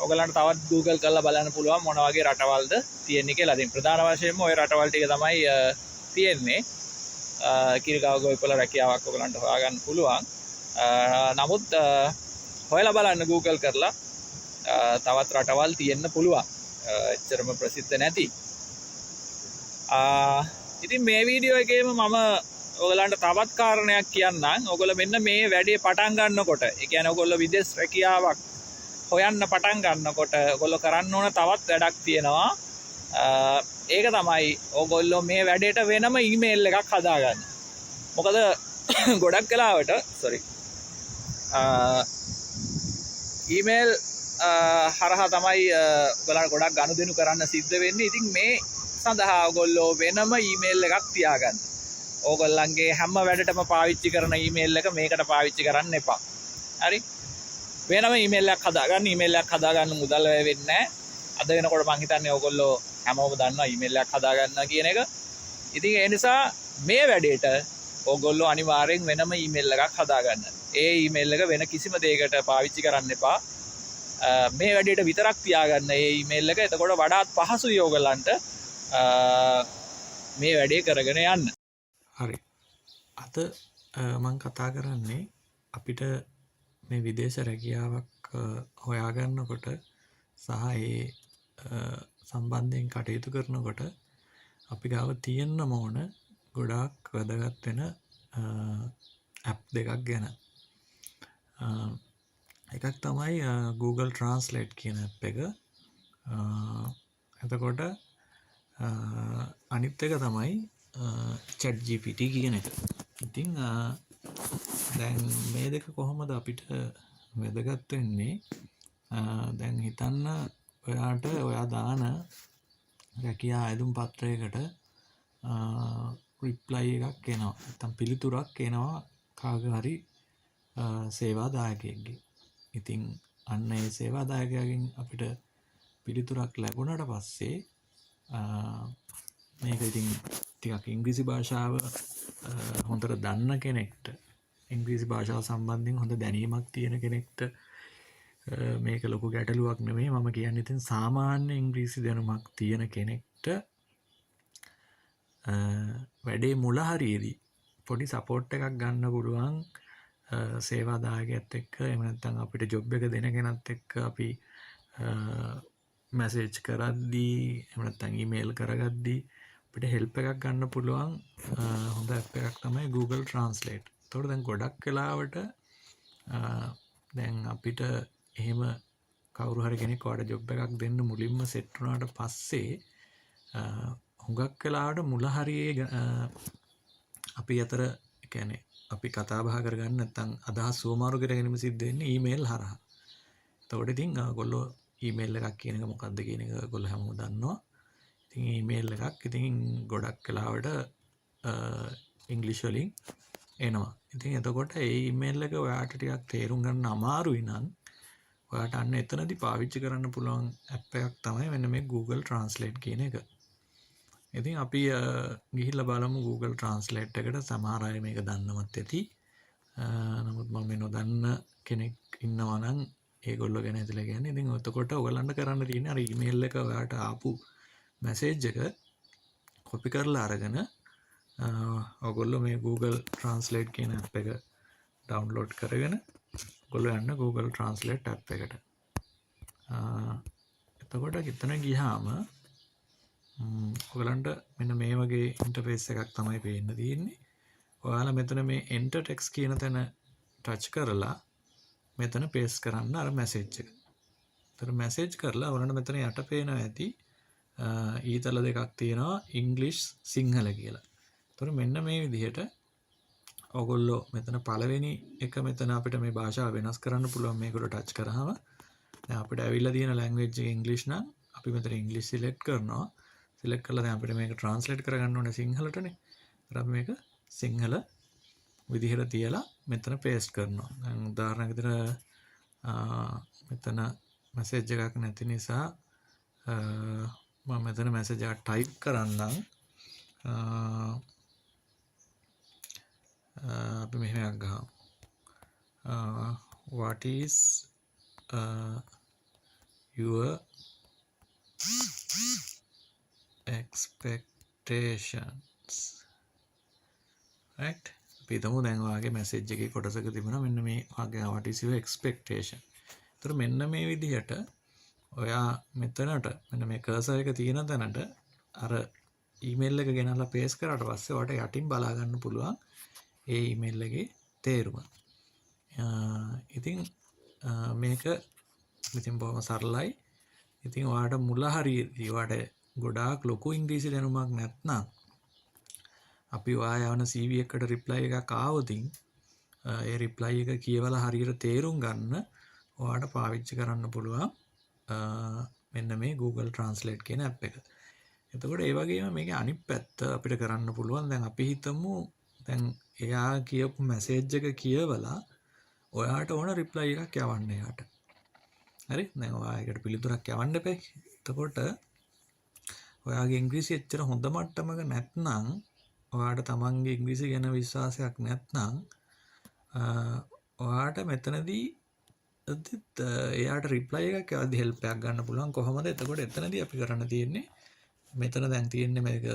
ඔයගලන්ට තවත් Google කරලා බලන්න පුළුවන් මොන වගේ රටවල්ද තියෙන්නේ කියලා. ඉතින් ප්‍රධාන වශයෙන්ම ওই රටවල් ටික තමයි තියෙන්නේ. කිරිගාව ගොවිපළ රැකියාවක් ඔයගලන්ට හොයාගන්න පුළුවන්. නමුත් හොයලා බලන්න Google කරලා තවත් රටවල් තියෙන්න පුළුවන්. එච්චරම ප්‍රසිද්ධ නැති. ඉතින් මේ වීඩියෝ එකේම මම ඔයගලන්ට තවත් කාරණයක් කියන්නම්. ඔයගොල්ලෝ මෙන්න මේ වැඩේ පටන් ගන්නකොට, ඒ කියන්නේ ඔයගොල්ලෝ විදේශ රැකියාවක් හොයන්න පටන් ගන්නකොට ඔයගොල්ලෝ කරන්න ඕන තවත් වැඩක් තියෙනවා. ඒක තමයි ඔයගොල්ලෝ මේ වැඩේට වෙනම ඊමේල් එකක් හදාගන්න. මොකද ගොඩක් වෙලාවට ඊමේල් හරහා තමයි ඔයගලන්ට ගොඩක් ගනුදෙනු කරන්න සිද්ධ වෙන්නේ. ඉතින් මේ සඳහා ඔයගොල්ලෝ වෙනම ඊමේල් එකක් තියාගන්න. ඕගොල්ලන්ගේ හැම වැඩටම පාවිච්චි කරන ඊමේල් එක මේකට පාවිච්චි කරන්න එපා. හරි? වෙනම ඊමේල් එකක් හදාගන්න. ඊමේල් එකක් හදාගන්න මුදල් වැය වෙන්නේ නැහැ. අද වෙනකොට මං හිතන්නේ ඕගොල්ලෝ හැමෝම දන්නවා ඊමේල් එකක් හදාගන්න කියන එක. ඉතින් ඒ නිසා මේ වැඩේට ඕගොල්ලෝ අනිවාර්යෙන් වෙනම ඊමේල් එකක් හදාගන්න. ඒ ඊමේල් එක වෙන කිසිම දෙයකට පාවිච්චි කරන්න එපා. මේ වැඩේට විතරක් තියාගන්න ඒ ඊමේල් එක. එතකොට වඩාත් පහසුයි ඕගොල්ලන්ට මේ වැඩේ කරගෙන යන්න.
හරි. අද මම කතා කරන්නේ අපිට මේ විදේශ රැකියාවක් හොයාගන්නකොට සහ ඒ සම්බන්ධයෙන් කටයුතු කරනකොට අපි ගාව තියෙන්න ඕන ගොඩාක් වැදගත් වෙන ඇප් දෙකක් ගැන. එකක් තමයි Google Translate කියන ඇප් එක. එතකොට අනිත් එක තමයි ChatGPT කියන එක. ඉතින් දැන් මේ දෙක කොහොමද අපිට වැදගත් වෙන්නේ? දැන් හිතන්න ඔයාට ඔයා දාන රැකියා අයදුම් පත්‍රයකට රිප්ලයි එකක් එනවා. නැත්නම් පිළිතුරක් එනවා කාගේ හරි සේවාදායකයෙක්ගේ. ඉතින් අන්න ඒ සේවාදායකයාගෙන් අපිට පිළිතුරක් ලැබුණාට පස්සේ මේක ඉතින් ටිකක් ඉංග්‍රීසි භාෂාව හොඳට දන්න කෙනෙක්ට, ඉංග්‍රීසි භාෂාව සම්බන්ධයෙන් හොඳ දැනීමක් තියෙන කෙනෙක්ට මේක ලොකු ගැටලුවක් නෙමෙයි. මම කියන්නේ ඉතින් සාමාන්‍ය ඉංග්‍රීසි දැනුමක් තියෙන කෙනෙක්ට වැඩේ මුල හරියේදී පොඩි සපෝට් එකක් ගන්න පුළුවන් සේවාදායකයත් එක්ක. එහෙම නැත්නම් අපිට ජොබ් එක දෙන කෙනත් එක්ක අපි මැසේජ් කරද්දී, එහෙම නැත්නම් ඊමේල් කරගද්දී අපිට හෙල්ප් එකක් ගන්න පුළුවන් හොඳ ඇප් එකක් තමයි Google Translate. ඒතකොට දැන් ගොඩක් වෙලාවට දැන් අපිට එහෙම කවුරු හරි කෙනෙක් ඔයාලට ජොබ් එකක් දෙන්න මුලින්ම සෙට් වුණාට පස්සේ හුඟක් වෙලාවට මුල හරියේ අපි අතර කියන්නේ අපි කතා බහ කරගන්න නැත්නම් අදහස් සුවමාරු කරගැනීම සිද්ධ වෙන්නේ ඊමේල් හරහා. එතකොට ඉතින් ඔයගොල්ලෝ ඊමේල් එකක් කියන එක මොකක්ද කියන එක ඔයගොල්ලෝ හැමෝම දන්නවා. ඉතින් ඊමේල් එකක් ඉතින් ගොඩක් වෙලාවට ඉංග්‍රීසි වලින් එනවා. ඉතින් එතකොට ඒ ඊමේල් එක ඔයාට ටිකක් තේරුම් ගන්න අමාරුයි නම් ඔයාට අන්න එතනදී පාවිච්චි කරන්න පුළුවන් ඇප් එකක් තමයි මෙන්න මේ Google Translate කියන එක. ඉතින් අපි ගිහිල්ලා බලමු Google Translate එකට. සමහර අය මේක දන්නවත් ඇති. නමුත් මම මේ නොදන්න කෙනෙක් ඉන්නවා නම් ඒගොල්ලෝ ගැන හිතලා කියන්නේ. ඉතින් එතකොට ඔයගලන්ට කරන්න තියෙන්නේ අර ඊමේල් එක ඔයාට ආපු මැසේජ් එක කොපි කරලා අරගෙන ඔයගොල්ලෝ මේ Google Translate කියන ඇප් එක ඩවුන්ලෝඩ් කරගෙන ඔයගොල්ලෝ යන්න Google Translate ඇප් එකට. එතකොට එතන ගියාම ඔයගලන්ට මෙන්න මේ වගේ ඉන්ටර්ෆේස් එකක් තමයි පේන්න තියෙන්නේ. ඔයාලා මෙතන මේ enter text කියන තැන ටච් කරලා මෙතන පේස්ට් කරන්න අර මැසේජ් එක. ඒතර මැසේජ් කරලා ඔයාලට මෙතන යට පේනවා ඇති ඊතල දෙකක් තියෙනවා ඉංග්ලිෂ් සිංහල කියලා. ඒතර මෙන්න මේ විදිහට ඔයගොල්ලෝ මෙතන පළවෙනි එක මෙතන අපිට මේ භාෂාව වෙනස් කරන්න පුළුවන් මේකට ටච් කරාම දැන් අපිට ඇවිල්ලා තියෙන ලැන්ග්වේජ් එක ඉංග්ලිෂ් නම් අපි මෙතන ඉංග්ලිෂ් සිලෙක්ට් කරනවා. සිලෙක්ට් කරලා දැන් අපිට මේක ට්‍රාන්ස්ලේට් කරගන්න ඕනේ සිංහලටනේ. ඒතර අපි මේක සිංහල විදිහට තියලා මෙතන පේස්ට් කරනවා. දැන් උදාහරණයක් විදිහට මෙතන මැසේජ් එකක් නැති නිසා මම මෙතන මැසේජ් එකක් ටයිප් කරන්නම්. අපි මෙහෙම එකක් ගහමු. What is your expectations? Right? අපි හිතමු දැන් ඔයාගේ මැසේජ් එකේ කොටසක තිබුණා මෙන්න මේ වගේ what is your expectation. ඒතර මෙන්න මේ විදිහට ඔයා මෙතනට මෙන්න මේ කර්සර් එක තියෙන තැනට අර ඊමේල් එක ගෙනල්ලා පේස්ට් කරාට පස්සේ ඔයාට යටින් බලා ගන්න පුළුවන් ඒ ඊමේල් එකේ තේරුම. ඉතින් මේක ඉතින් බොහොම සරලයි. ඉතින් ඔයාට මුල හරියදී ඔයාට ගොඩාක් ලොකු ඉංග්‍රීසි දැනුමක් නැත්නම් අපි ඔයා යවන CV එකට රිප්ලයි එකක් ආවොතින් ඒ රිප්ලයි එක කියවලා හරියට තේරුම් ගන්න ඔයාට පාවිච්චි කරන්න පුළුවන් මෙන්න මේ Google Translate කියන app එක. එතකොට ඒ වගේම මේකේ අනිත් පැත්ත අපිට කරන්න පුළුවන්. දැන් අපි හිතමු දැන් එයා කියපු මැසේජ් එක කියවලා ඔයාට ඕන රිප්ලයි එකක් යවන්න එයාට. හරි? දැන් ඔයාලට පිළිතුරක් යවන්න එපා. එතකොට ඔයාගේ ඉංග්‍රීසි එච්චර හොඳ මට්ටමක නැත්නම් ඔයාට තමන්ගේ ඉංග්‍රීසි ගැන විශ්වාසයක් නැත්නම් ඔයාට මෙතනදී එයාට රිප්ලයි එකක් යවද්දි හෙල්ප් එකක් ගන්න පුළුවන්. කොහොමද? එතකොට එතනදී අපි කරන්න තියෙන්නේ මෙතන දැන් තියෙන්නේ මේක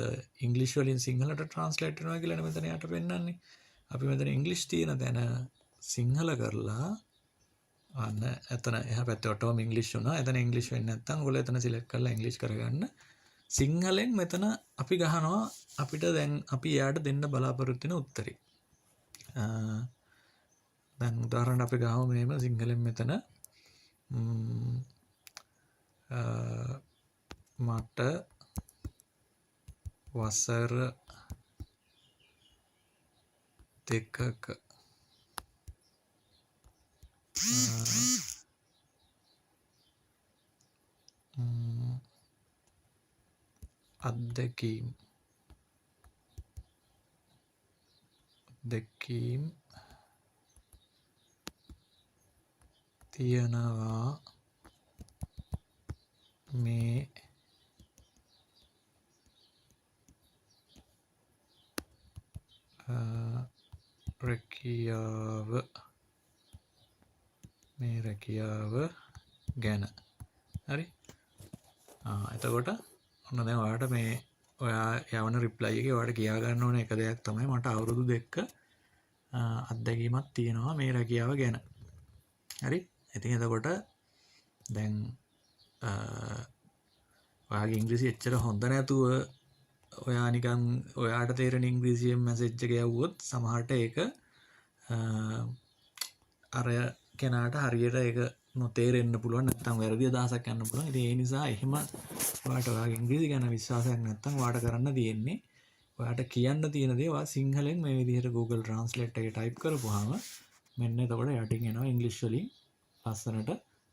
ඉංග්‍රීසි වලින් සිංහලට ට්‍රාන්ස්ලේට් කරනවා කියලානේ මෙතන යට පෙන්නන්නේ. අපි මෙතන ඉංග්‍රීසි තියෙන තැන සිංහල කරලා අන්න එතන එහා පැත්තේ ඔටෝම ඉංග්‍රීසි වුණා. එතන ඉංග්‍රීසි වෙන්නේ නැත්නම් ඔයගොල්ලෝ එතන සිලෙක්ට් කරලා ඉංග්‍රීසි කරගන්න. සිංහලෙන් මෙතන අපි ගහනවා අපිට දැන් අපි එයාට දෙන්න බලාපොරොත්තු වෙන උත්තරේ. දැන් උදාහරණ අපි ගහමු මෙහෙම සිංහලෙන් මෙතන මට වසර දෙකක අත්දැකීම් තියනවා මේ රැකියාව ගැන. හරි? එතකොට ඔන්න දැන් ඔයාට මේ ඔයා යවන රිප්ලයි එකේ ඔයාට කියා ගන්න ඕන එක දෙයක් තමයි මට අවුරුදු 2ක අත්දැකීමක් තියෙනවා මේ රැකියාව ගැන. හරි? ඉතින් එතකොට දැන් ඔයාගේ ඉංග්‍රීසි එච්චර හොඳ නැතුව ඔයා නිකන් ඔයාට තේරෙන ඉංග්‍රීසියෙන් මැසේජ් එක යවුවොත් සමහරට ඒක අර කෙනාට හරියට ඒක නොතේරෙන්න පුළුවන් නැත්නම් වැරදි අදහසක් යන්න පුළුවන්. ඉතින් ඒ නිසා එහෙම ඔයාට ඔයාගේ ඉංග්‍රීසි ගැන විශ්වාසයක් නැත්නම් ඔයාට කරන්න තියෙන්නේ ඔයාට කියන්න තියෙන දේ ඔයා සිංහලෙන් මේ විදිහට Google Translate එකේ ටයිප් කරපුවාම මෙන්න එතකොට යටින් එනවා ඉංග්‍රීසි වලින් ලස්සනට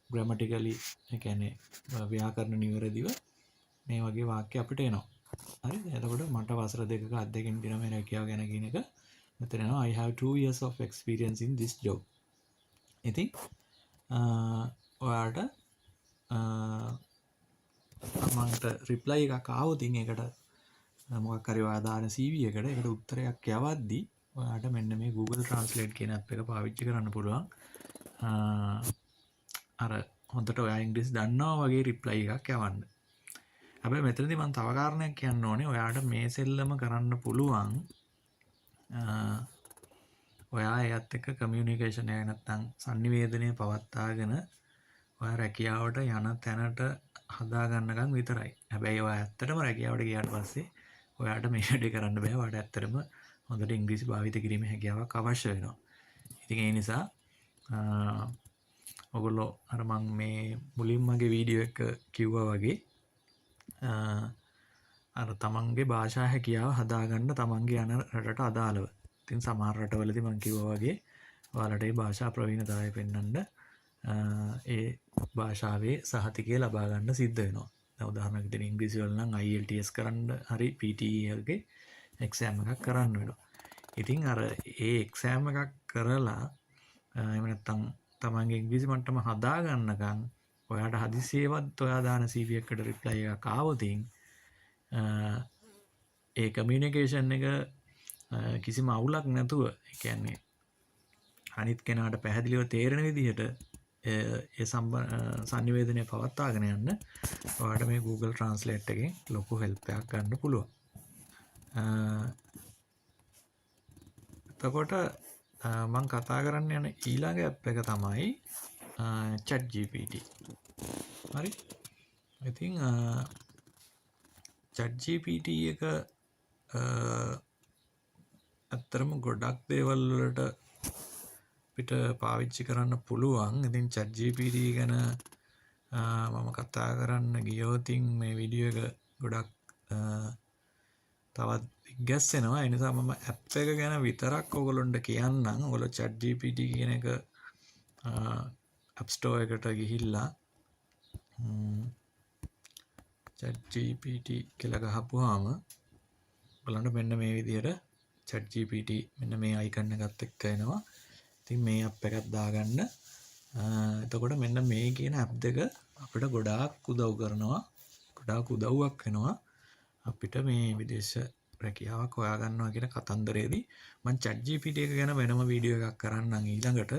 grammatically ඒ කියන්නේ ව්‍යාකරණ නිවැරදිව මේ වගේ වාක්‍ය අපිට එනවා. හරිද? එතකොට මට වසර දෙකක අත්දැකීම් තියෙනවා මේ රැකියාව ගැන කියන එක මෙතන එනවා I have 2 years of experience in this job. ඉතින් ඔයාට මන්ට රිප්ලයි එකක් ආවොත් ඒකට මොකක් හරි ඔයා දාන CV එකට ඒකට උත්තරයක් යවද්දි ඔයාට මෙන්න මේ Google Translate කියන app එක පාවිච්චි කරන්න පුළුවන්. අර හොඳට ඔයා ඉංග්‍රීසි දන්නවා වගේ රිප්ලයි එකක් යවන්න. හැබැයි මෙතනදී මම තව කාරණයක් කියන්න ඕනේ. ඔයාට මේ සෙල්ලම කරන්න පුළුවන්. ඔයා එයත් එක්ක කමියුනිකේෂන් එක නැත්තම් sannivedanaya පවත්වාගෙන ඔයා රැකියාවට යන තැනට හදාගන්නකම් විතරයි. හැබැයි ඔය ඇත්තටම රැකියාවට ගියාට පස්සේ ඔයාට මේ වැඩේ කරන්න බෑ. ඔයාට ඇත්තටම හොඳට ඉංග්‍රීසි භාවිත කිරීමේ හැකියාවක් අවශ්‍ය වෙනවා. ඉතින් ඒ නිසා ඔයගොල්ලෝ අර මම මේ මුලින් මගේ වීඩියෝ එක කිව්වා වගේ අර තමන්ගේ භාෂා හැකියාව හදාගන්න තමන්ගේ යන රටට අදාළව. ඉතින් සමහර රටවලදී මම කිව්වා වගේ ඔයාලට මේ භාෂා ප්‍රවීණතාවය පෙන්වන්න ඒ භාෂාවේ සහතිකය ලබා ගන්න සිද්ධ වෙනවා. දැන් උදාහරණයක් විදිහට ඉංග්‍රීසි වල නම් IELTS කරන්න හරි PTE එකේ එක්සෑම් එකක් කරන්න වෙනවා. ඉතින් අර ඒ එක්සෑම් එකක් කරලා එහෙම නැත්නම් තමන්ගේ ඉංග්‍රීසි මට්ටම හදා ගන්නකම් ඔයාට හදිසියෙවත් ඔයා දාන CV එකට රිප්ලයි එකක් ආවොත් ඒ කමියුනිකේෂන් එක කිසිම අවුලක් නැතුව ඒ කියන්නේ අනිත් කෙනාට පැහැදිලිව තේරෙන විදිහට ඒ සංනිවේදනය පවත්වාගෙන යන්න ඔයාට මේ Google Translate එකෙන් ලොකු හෙල්ප් එකක් ගන්න පුළුවන්. එතකොට මම කතා කරන්න යන ඊළඟ ඇප් එක තමයි ChatGPT. හරි. ඉතින් ChatGPT එක ඇත්තරම ගොඩක් දේවල් වලට පිට පාවිච්චි කරන්න පුළුවන්. ඉතින් ChatGPT ගැන මම කතා කරන්න ගියොතින් මේ වීඩියෝ එක ගොඩක් තවත් ඉගැස්සෙනවා. ඒ නිසා මම ඇප් එක ගැන විතරක් ඔයගොල්ලන්ට කියන්නම්. ඔයගොල්ලෝ ChatGPT කියන එක App Store එකට ගිහිල්ලා ChatGPT කියලා ගහපුවාම බලන්න මෙන්න මේ විදිහට ChatGPT මෙන්න මේ අයිකන් එකත් එක්ක එනවා. ඉතින් මේ ඇප් එකක් දාගන්න. එතකොට මෙන්න මේ කියන ඇප් දෙක අපිට ගොඩාක් උදව් කරනවා. ගොඩාක් උදව්වක් වෙනවා අපිට මේ විදේශ රැකියාවක් හොයාගන්නවා කියන කතන්දරේදී. මම ChatGPT එක ගැන වෙනම වීඩියෝ එකක් කරන්නම් ඊළඟට.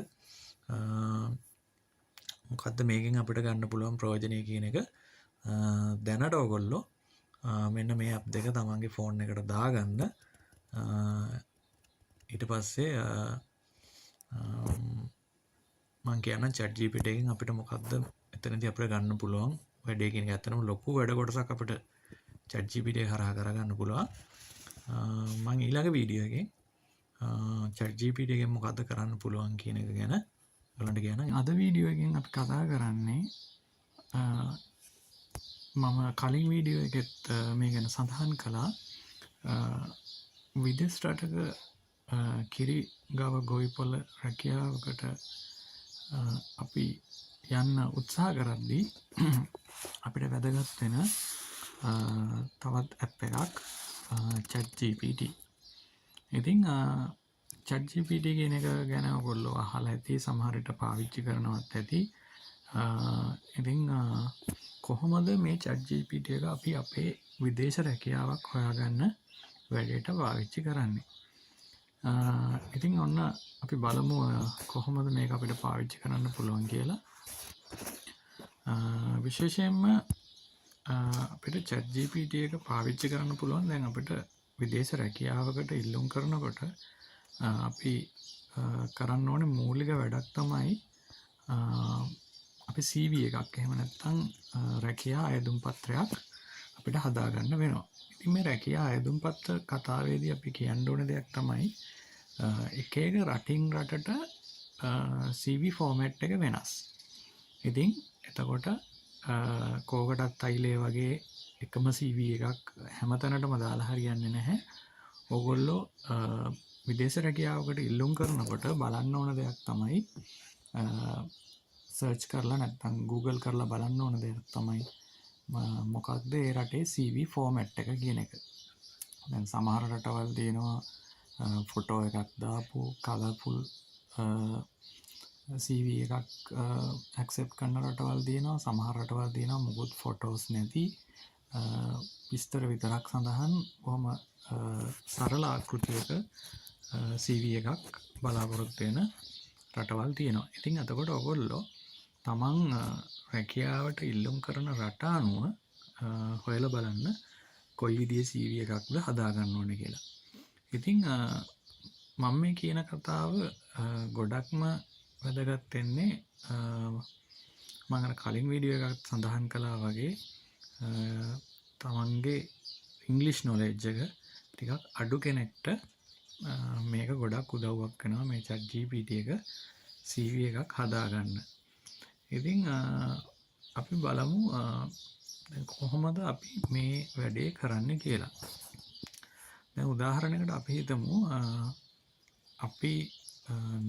මොකද්ද මේකෙන් අපිට ගන්න පුළුවන් ප්‍රයෝජනය කියන එක දැනට ඔයගොල්ලෝ මෙන්න මේ ඇප් දෙක තමන්ගේ ෆෝන් එකට දාගන්න. ඊට පස්සේ මම කියන්න ChatGPT එකෙන් අපිට මොකද්ද එතනදී අපිට ගන්න පුළුවන් වැඩේ කියන එක. ඇත්තටම ලොකු වැඩ කොටසක් අපිට ChatGPT එක හරහා කරගන්න පුළුවන්. මම ඊළඟ වීඩියෝ එකෙන් ChatGPT එකෙන් මොකද්ද කරන්න පුළුවන් කියන එක ගැන ඔයාලන්ට කියන්න. අද වීඩියෝ එකෙන් අපි කතා කරන්නේ මම කලින් වීඩියෝ එකෙත් මේ ගැන සඳහන් කළා. විදේශ රටක කිරි ගව ගොවිපොළ රැකියාවකට අපි යන්න උත්සාහ කරද්දී අපිට වැදගත් වෙන තවත් ඇප් එකක් ChatGPT. ඉතින් ChatGPT කියන එක ගැන ඔයගොල්ලෝ අහලා ඇති, සමහර විට පාවිච්චි කරනවත් ඇති. ඉතින් කොහොමද මේ ChatGPT එක අපි අපේ විදේශ රැකියාවක් හොයාගන්න වැඩේට පාවිච්චි කරන්නේ? ඉතින් ඔන්න අපි බලමු කොහොමද මේක අපිට පාවිච්චි කරන්න පුළුවන් කියලා. විශේෂයෙන්ම අපිට ChatGPT එක පාවිච්චි කරන්න පුළුවන් දැන් අපිට විදේශ රැකියාවකට ඉල්ලුම් කරනකොට අපි කරන්න ඕනේ මූලික වැඩක් තමයි අපි CV එකක් එහෙම නැත්නම් රැකියා අයදුම් පත්‍රයක් අපිට හදාගන්න වෙනවා. ඉතින් මේ රැකියා අයදුම් පත්‍ර කතාවේදී අපි කියන්න ඕන දෙයක් තමයි එක එක රටින් රටට CV ෆෝමැට් එක වෙනස්. ඉතින් එතකොට කෝකටත් අයිලේ වගේ එකම CV එකක් හැමතැනටම දාලා හරියන්නේ නැහැ. ඕගොල්ලෝ විදේශ රැකියාවකට ඉල්ලුම් කරනකොට බලන්න ඕන දෙයක් තමයි සර්ච් කරලා නැත්නම් Google කරලා බලන්න ඕන දෙයක් තමයි මොකක්ද ඒ රටේ CV ෆෝමැට් එක කියන එක. දැන් සමහර රටවල් තියෙනවා ෆොටෝ එකක් දාපු කලර්ෆුල් CV එකක් ඇක්සෙප්ට් කරන රටවල් තියෙනවා. සමහර රටවල් තියෙනවා මොකුත් ෆොටෝස් නැති විස්තර විතරක් සඳහන් බොහොම සරල ආකෘතියක CV එකක් බලාපොරොත්තු වෙන රටවල් තියෙනවා. ඉතින් එතකොට ඔයගොල්ලෝ තමන් රැකියාවට ඉල්ලුම් කරන රට අනුව හොයලා බලන්න කොයි විදිහේ CV එකක්ද හදාගන්න ඕනේ කියලා. ඉතින් මම මේ කියන කතාව ගොඩක්ම වැදගත් වෙන්නේ මම අර කලින් වීඩියෝ එකක් සඳහන් කළා වගේ තමන්ගේ ඉංග්ලිෂ් නොලෙජ් එක ටිකක් අඩු කෙනෙක්ට මේක ගොඩක් උදව්වක් වෙනවා මේ chat GPT එක CV එකක් හදාගන්න. ඉතින් අපි බලමු දැන් කොහොමද අපි මේ වැඩේ කරන්න කියලා. දැන් උදාහරණයකට අපි හිතමු අපි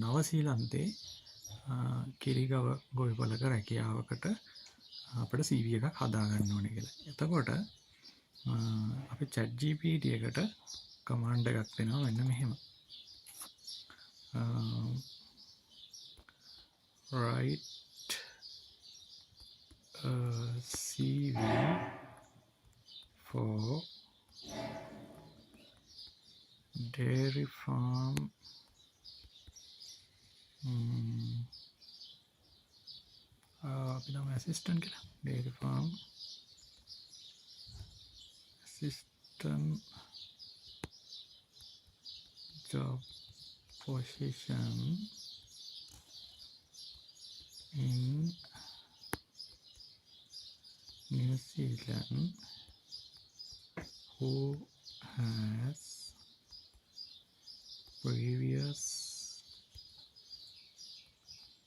නවසීලන්තේ කිරිගව ගොවිපලක රැකියාවකට අපිට CV එකක් හදාගන්න ඕනේ කියලා. එතකොට අපි chat GPT එකට කමාන්ඩ් එකක් දෙනවා මෙන්න මෙහෙම. write a CV for dairy farm අපි නම් assistant කියලා dairy farm assistant job position in New Zealand who has previous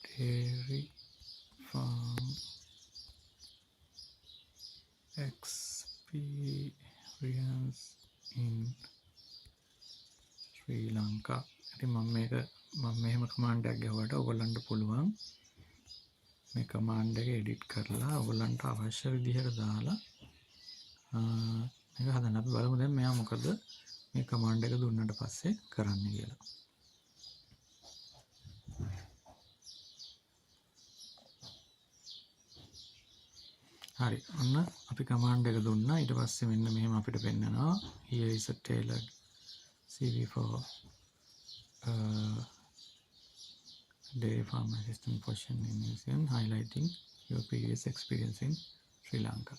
dairy farm experience in Sri Lanka. ඉතින් මම මෙහෙම කමාන්ඩ් එකක් ගහුවට ඔයගොල්ලන්ට පුළුවන් මේ කමාන්ඩ් එක එඩිට් කරලා ඔයගොල්ලන්ට අවශ්‍ය විදිහට දාලා මේක හදන්න. අපි බලමු දැන් මෙයා මොකද මේ කමාන්ඩ් එක දුන්නට පස්සේ කරන්න කියලා. හරි, ඔන්න අපි කමාන්ඩ් එක දුන්නා. ඊට පස්සේ මෙන්න මෙහෙම අපිට පෙන්නනවා here is a tailored CV for dairy farm assistant position in New Zealand highlighting your previous experience in Sri Lanka.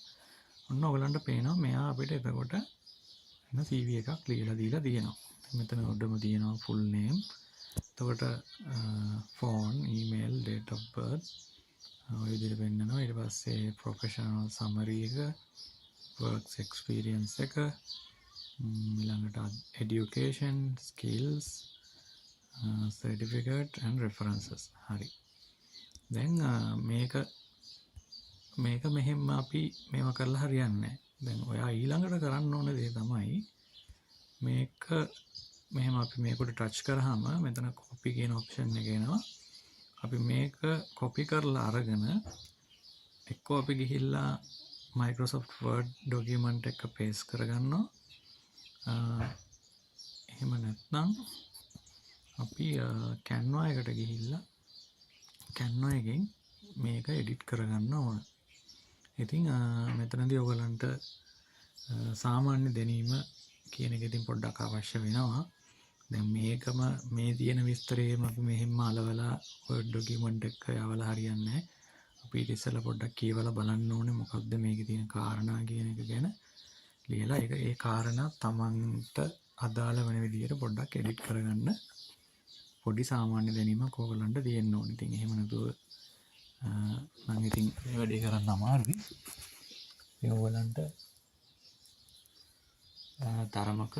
ඔන්න ඔයගලන්ට පේනවා මෙයා අපිට එතකොට එන CV එකක් ලියලා දීලා තියෙනවා. මෙතන ඔඩම තියෙනවා full name. එතකොට phone, email, date of birth ඔය විදිහට පෙන්නනවා. ඊට පස්සේ professional summary එක, works experience එක, ඊළඟට education, skills, certificate and references. හරි. දැන් මේක මෙහෙම අපි මේව කරලා හරියන්නේ නැහැ. දැන් ඔයා ඊළඟට කරන්න ඕන දේ තමයි මේක මෙහෙම අපි මේකට ටච් කරාම මෙතන copy කියන option එක එනවා. අපි මේක copy කරලා අරගෙන එක්කෝ අපි ගිහිල්ලා Microsoft Word document එක paste කරගන්නවා. එහෙම නැත්නම් අපි Canva එකට ගිහිල්ලා Canva එකෙන් මේක edit කරගන්න ඕන. ඉතින් මෙතනදී ඔයගලන්ට සාමාන්‍ය දැනීම කියන එක ඉතින් පොඩ්ඩක් අවශ්‍ය වෙනවා. දැන් මේකම මේ තියෙන විස්තරේම අපි මෙහෙම අලවලා Word document එක යවලා හරියන්නේ නැහැ. අපි ඊට ඉස්සෙල්ලා පොඩ්ඩක් කියවලා බලන්න ඕනේ මොකක්ද මේකේ තියෙන කාරණා කියන එක ගැන ලියලා ඒ කාරණා තමන්ට අදාළ වෙන විදිහට පොඩ්ඩක් edit කරගන්න පොඩි සාමාන්‍ය දැනීමක් ඕගලන්ට තියෙන්න ඕනේ. ඉතින් එහෙම නැතුව නම් ඉතින් මේ වැඩේ කරන්න අමාරුයි. ඒ ඕගලන්ට තරමක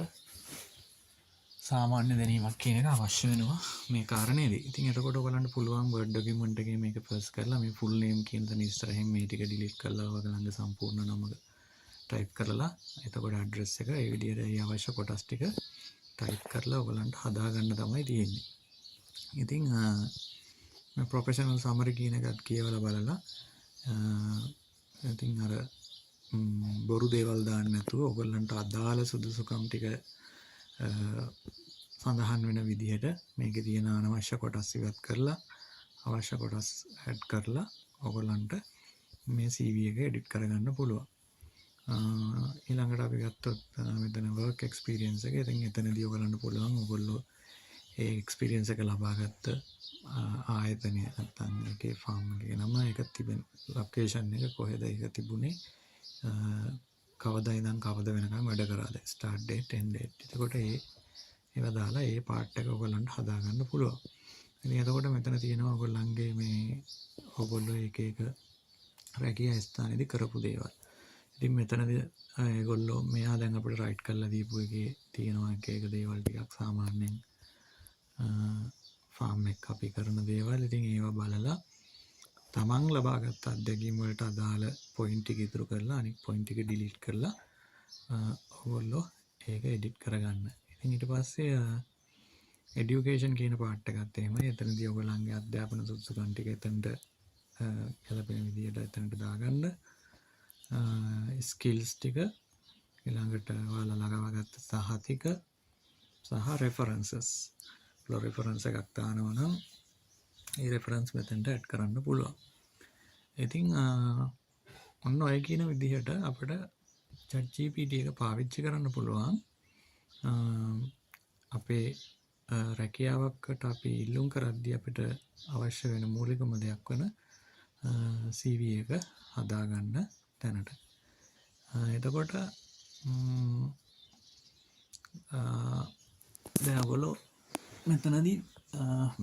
සාමාන්‍ය දැනීමක් කියන එක අවශ්‍ය වෙනවා මේ කාරණේදී. ඉතින් එතකොට ඔයගලන්ට පුළුවන් Word document එකේ මේක press කරලා මේ full name කියන තැන ඉස්සරහින් මේ ටික delete කරලා ඔයගලන්ගේ සම්පූර්ණ නම type කරලා එතකොට address එක ඒ විදිහට ඒ අවශ්‍ය කොටස් ටික type කරලා ඔයගලන්ට හදාගන්න තමයි තියෙන්නේ. ඉතින් මේ professional summary කියන එකත් කියවලා බලලා ඉතින් අර බොරු දේවල් දාන්න නැතුව ඔයගලන්ට අදාළ සුදුසුකම් ටික සඳහන් වෙන විදිහට මේකේ තියෙන අනවශ්‍ය කොටස් ඉවත් කරලා අවශ්‍ය කොටස් ඇඩ් කරලා ඔයගලන්ට මේ CV එක edit කරගන්න පුළුවන්. ඊළඟට අපි ගත්තොත් මෙතන work experience එක. ඉතින් එතනදී ඔයගලන්ට පුළුවන් ඔයගොල්ලෝ ඒ experience එක ලබාගත්ත ආයතනය නැත්නම් ඒකේ farm එකේ නම එක තිබෙන location එක කොහෙද ඒක තිබුණේ කවදා ඉඳන් කවද වෙනකම් වැඩ කරාද start date end date. එතකොට ඒවා දාලා ඒ part එක ඔයගලන්ට හදාගන්න පුළුවන්. ඉතින් එතකොට මෙතන තියෙනවා ඔයගොල්ලන්ගේ මේ ඔයගොල්ලෝ එක රැකියා ස්ථානයේදී කරපු දේවල්. ඉතින් මෙතනදී ඒගොල්ලෝ මෙයා දැන් අපිට රයිට් කරලා දීපු එකේ තියෙනවා එක දේවල් ටිකක් සාමාන්‍යයෙන් ෆාම් එක අපි කරන දේවල්. ඉතින් ඒවා බලලා තමන් ලබාගත් අත්දැකීම් වලට අදාළ පොයින්ට් ටික ඉතුරු කරලා අනිත් පොයින්ට් ටික ඩිලීට් කරලා ඔයගොල්ලෝ ඒක එඩිට් කරගන්න. ඉතින් ඊට පස්සේ එඩියුකේෂන් කියන පාර්ට් එකත් එහෙමයි. එතනදී ඔයගොල්ලන්ගේ අධ්‍යාපන සුසුකම් ටික එතනට ගැලපෙන විදියට එතනට දාගන්න. ස්කිල්ස් ටික ඊළඟට ඔයාලා ලගාවගත්ත සහතික සහ රෙෆරන්සස්. රෙෆරන්ස් එකක් දානවා නම් ඒ රෙෆරන්ස් මෙතනට ඇඩ් කරන්න පුළුවන්. ඉතින් ඔන්න ඔය කියන විදිහට අපිට ChatGPT එක පාවිච්චි කරන්න පුළුවන්. අපේ රැකියාවකට අපි ඉල්ලුම් කරද්දී අපිට අවශ්‍ය වෙන මූලිකම දෙයක් වන CV එක හදාගන්න තැනට. එතකොට දැන් ඔයගොල්ලෝ මෙතනදී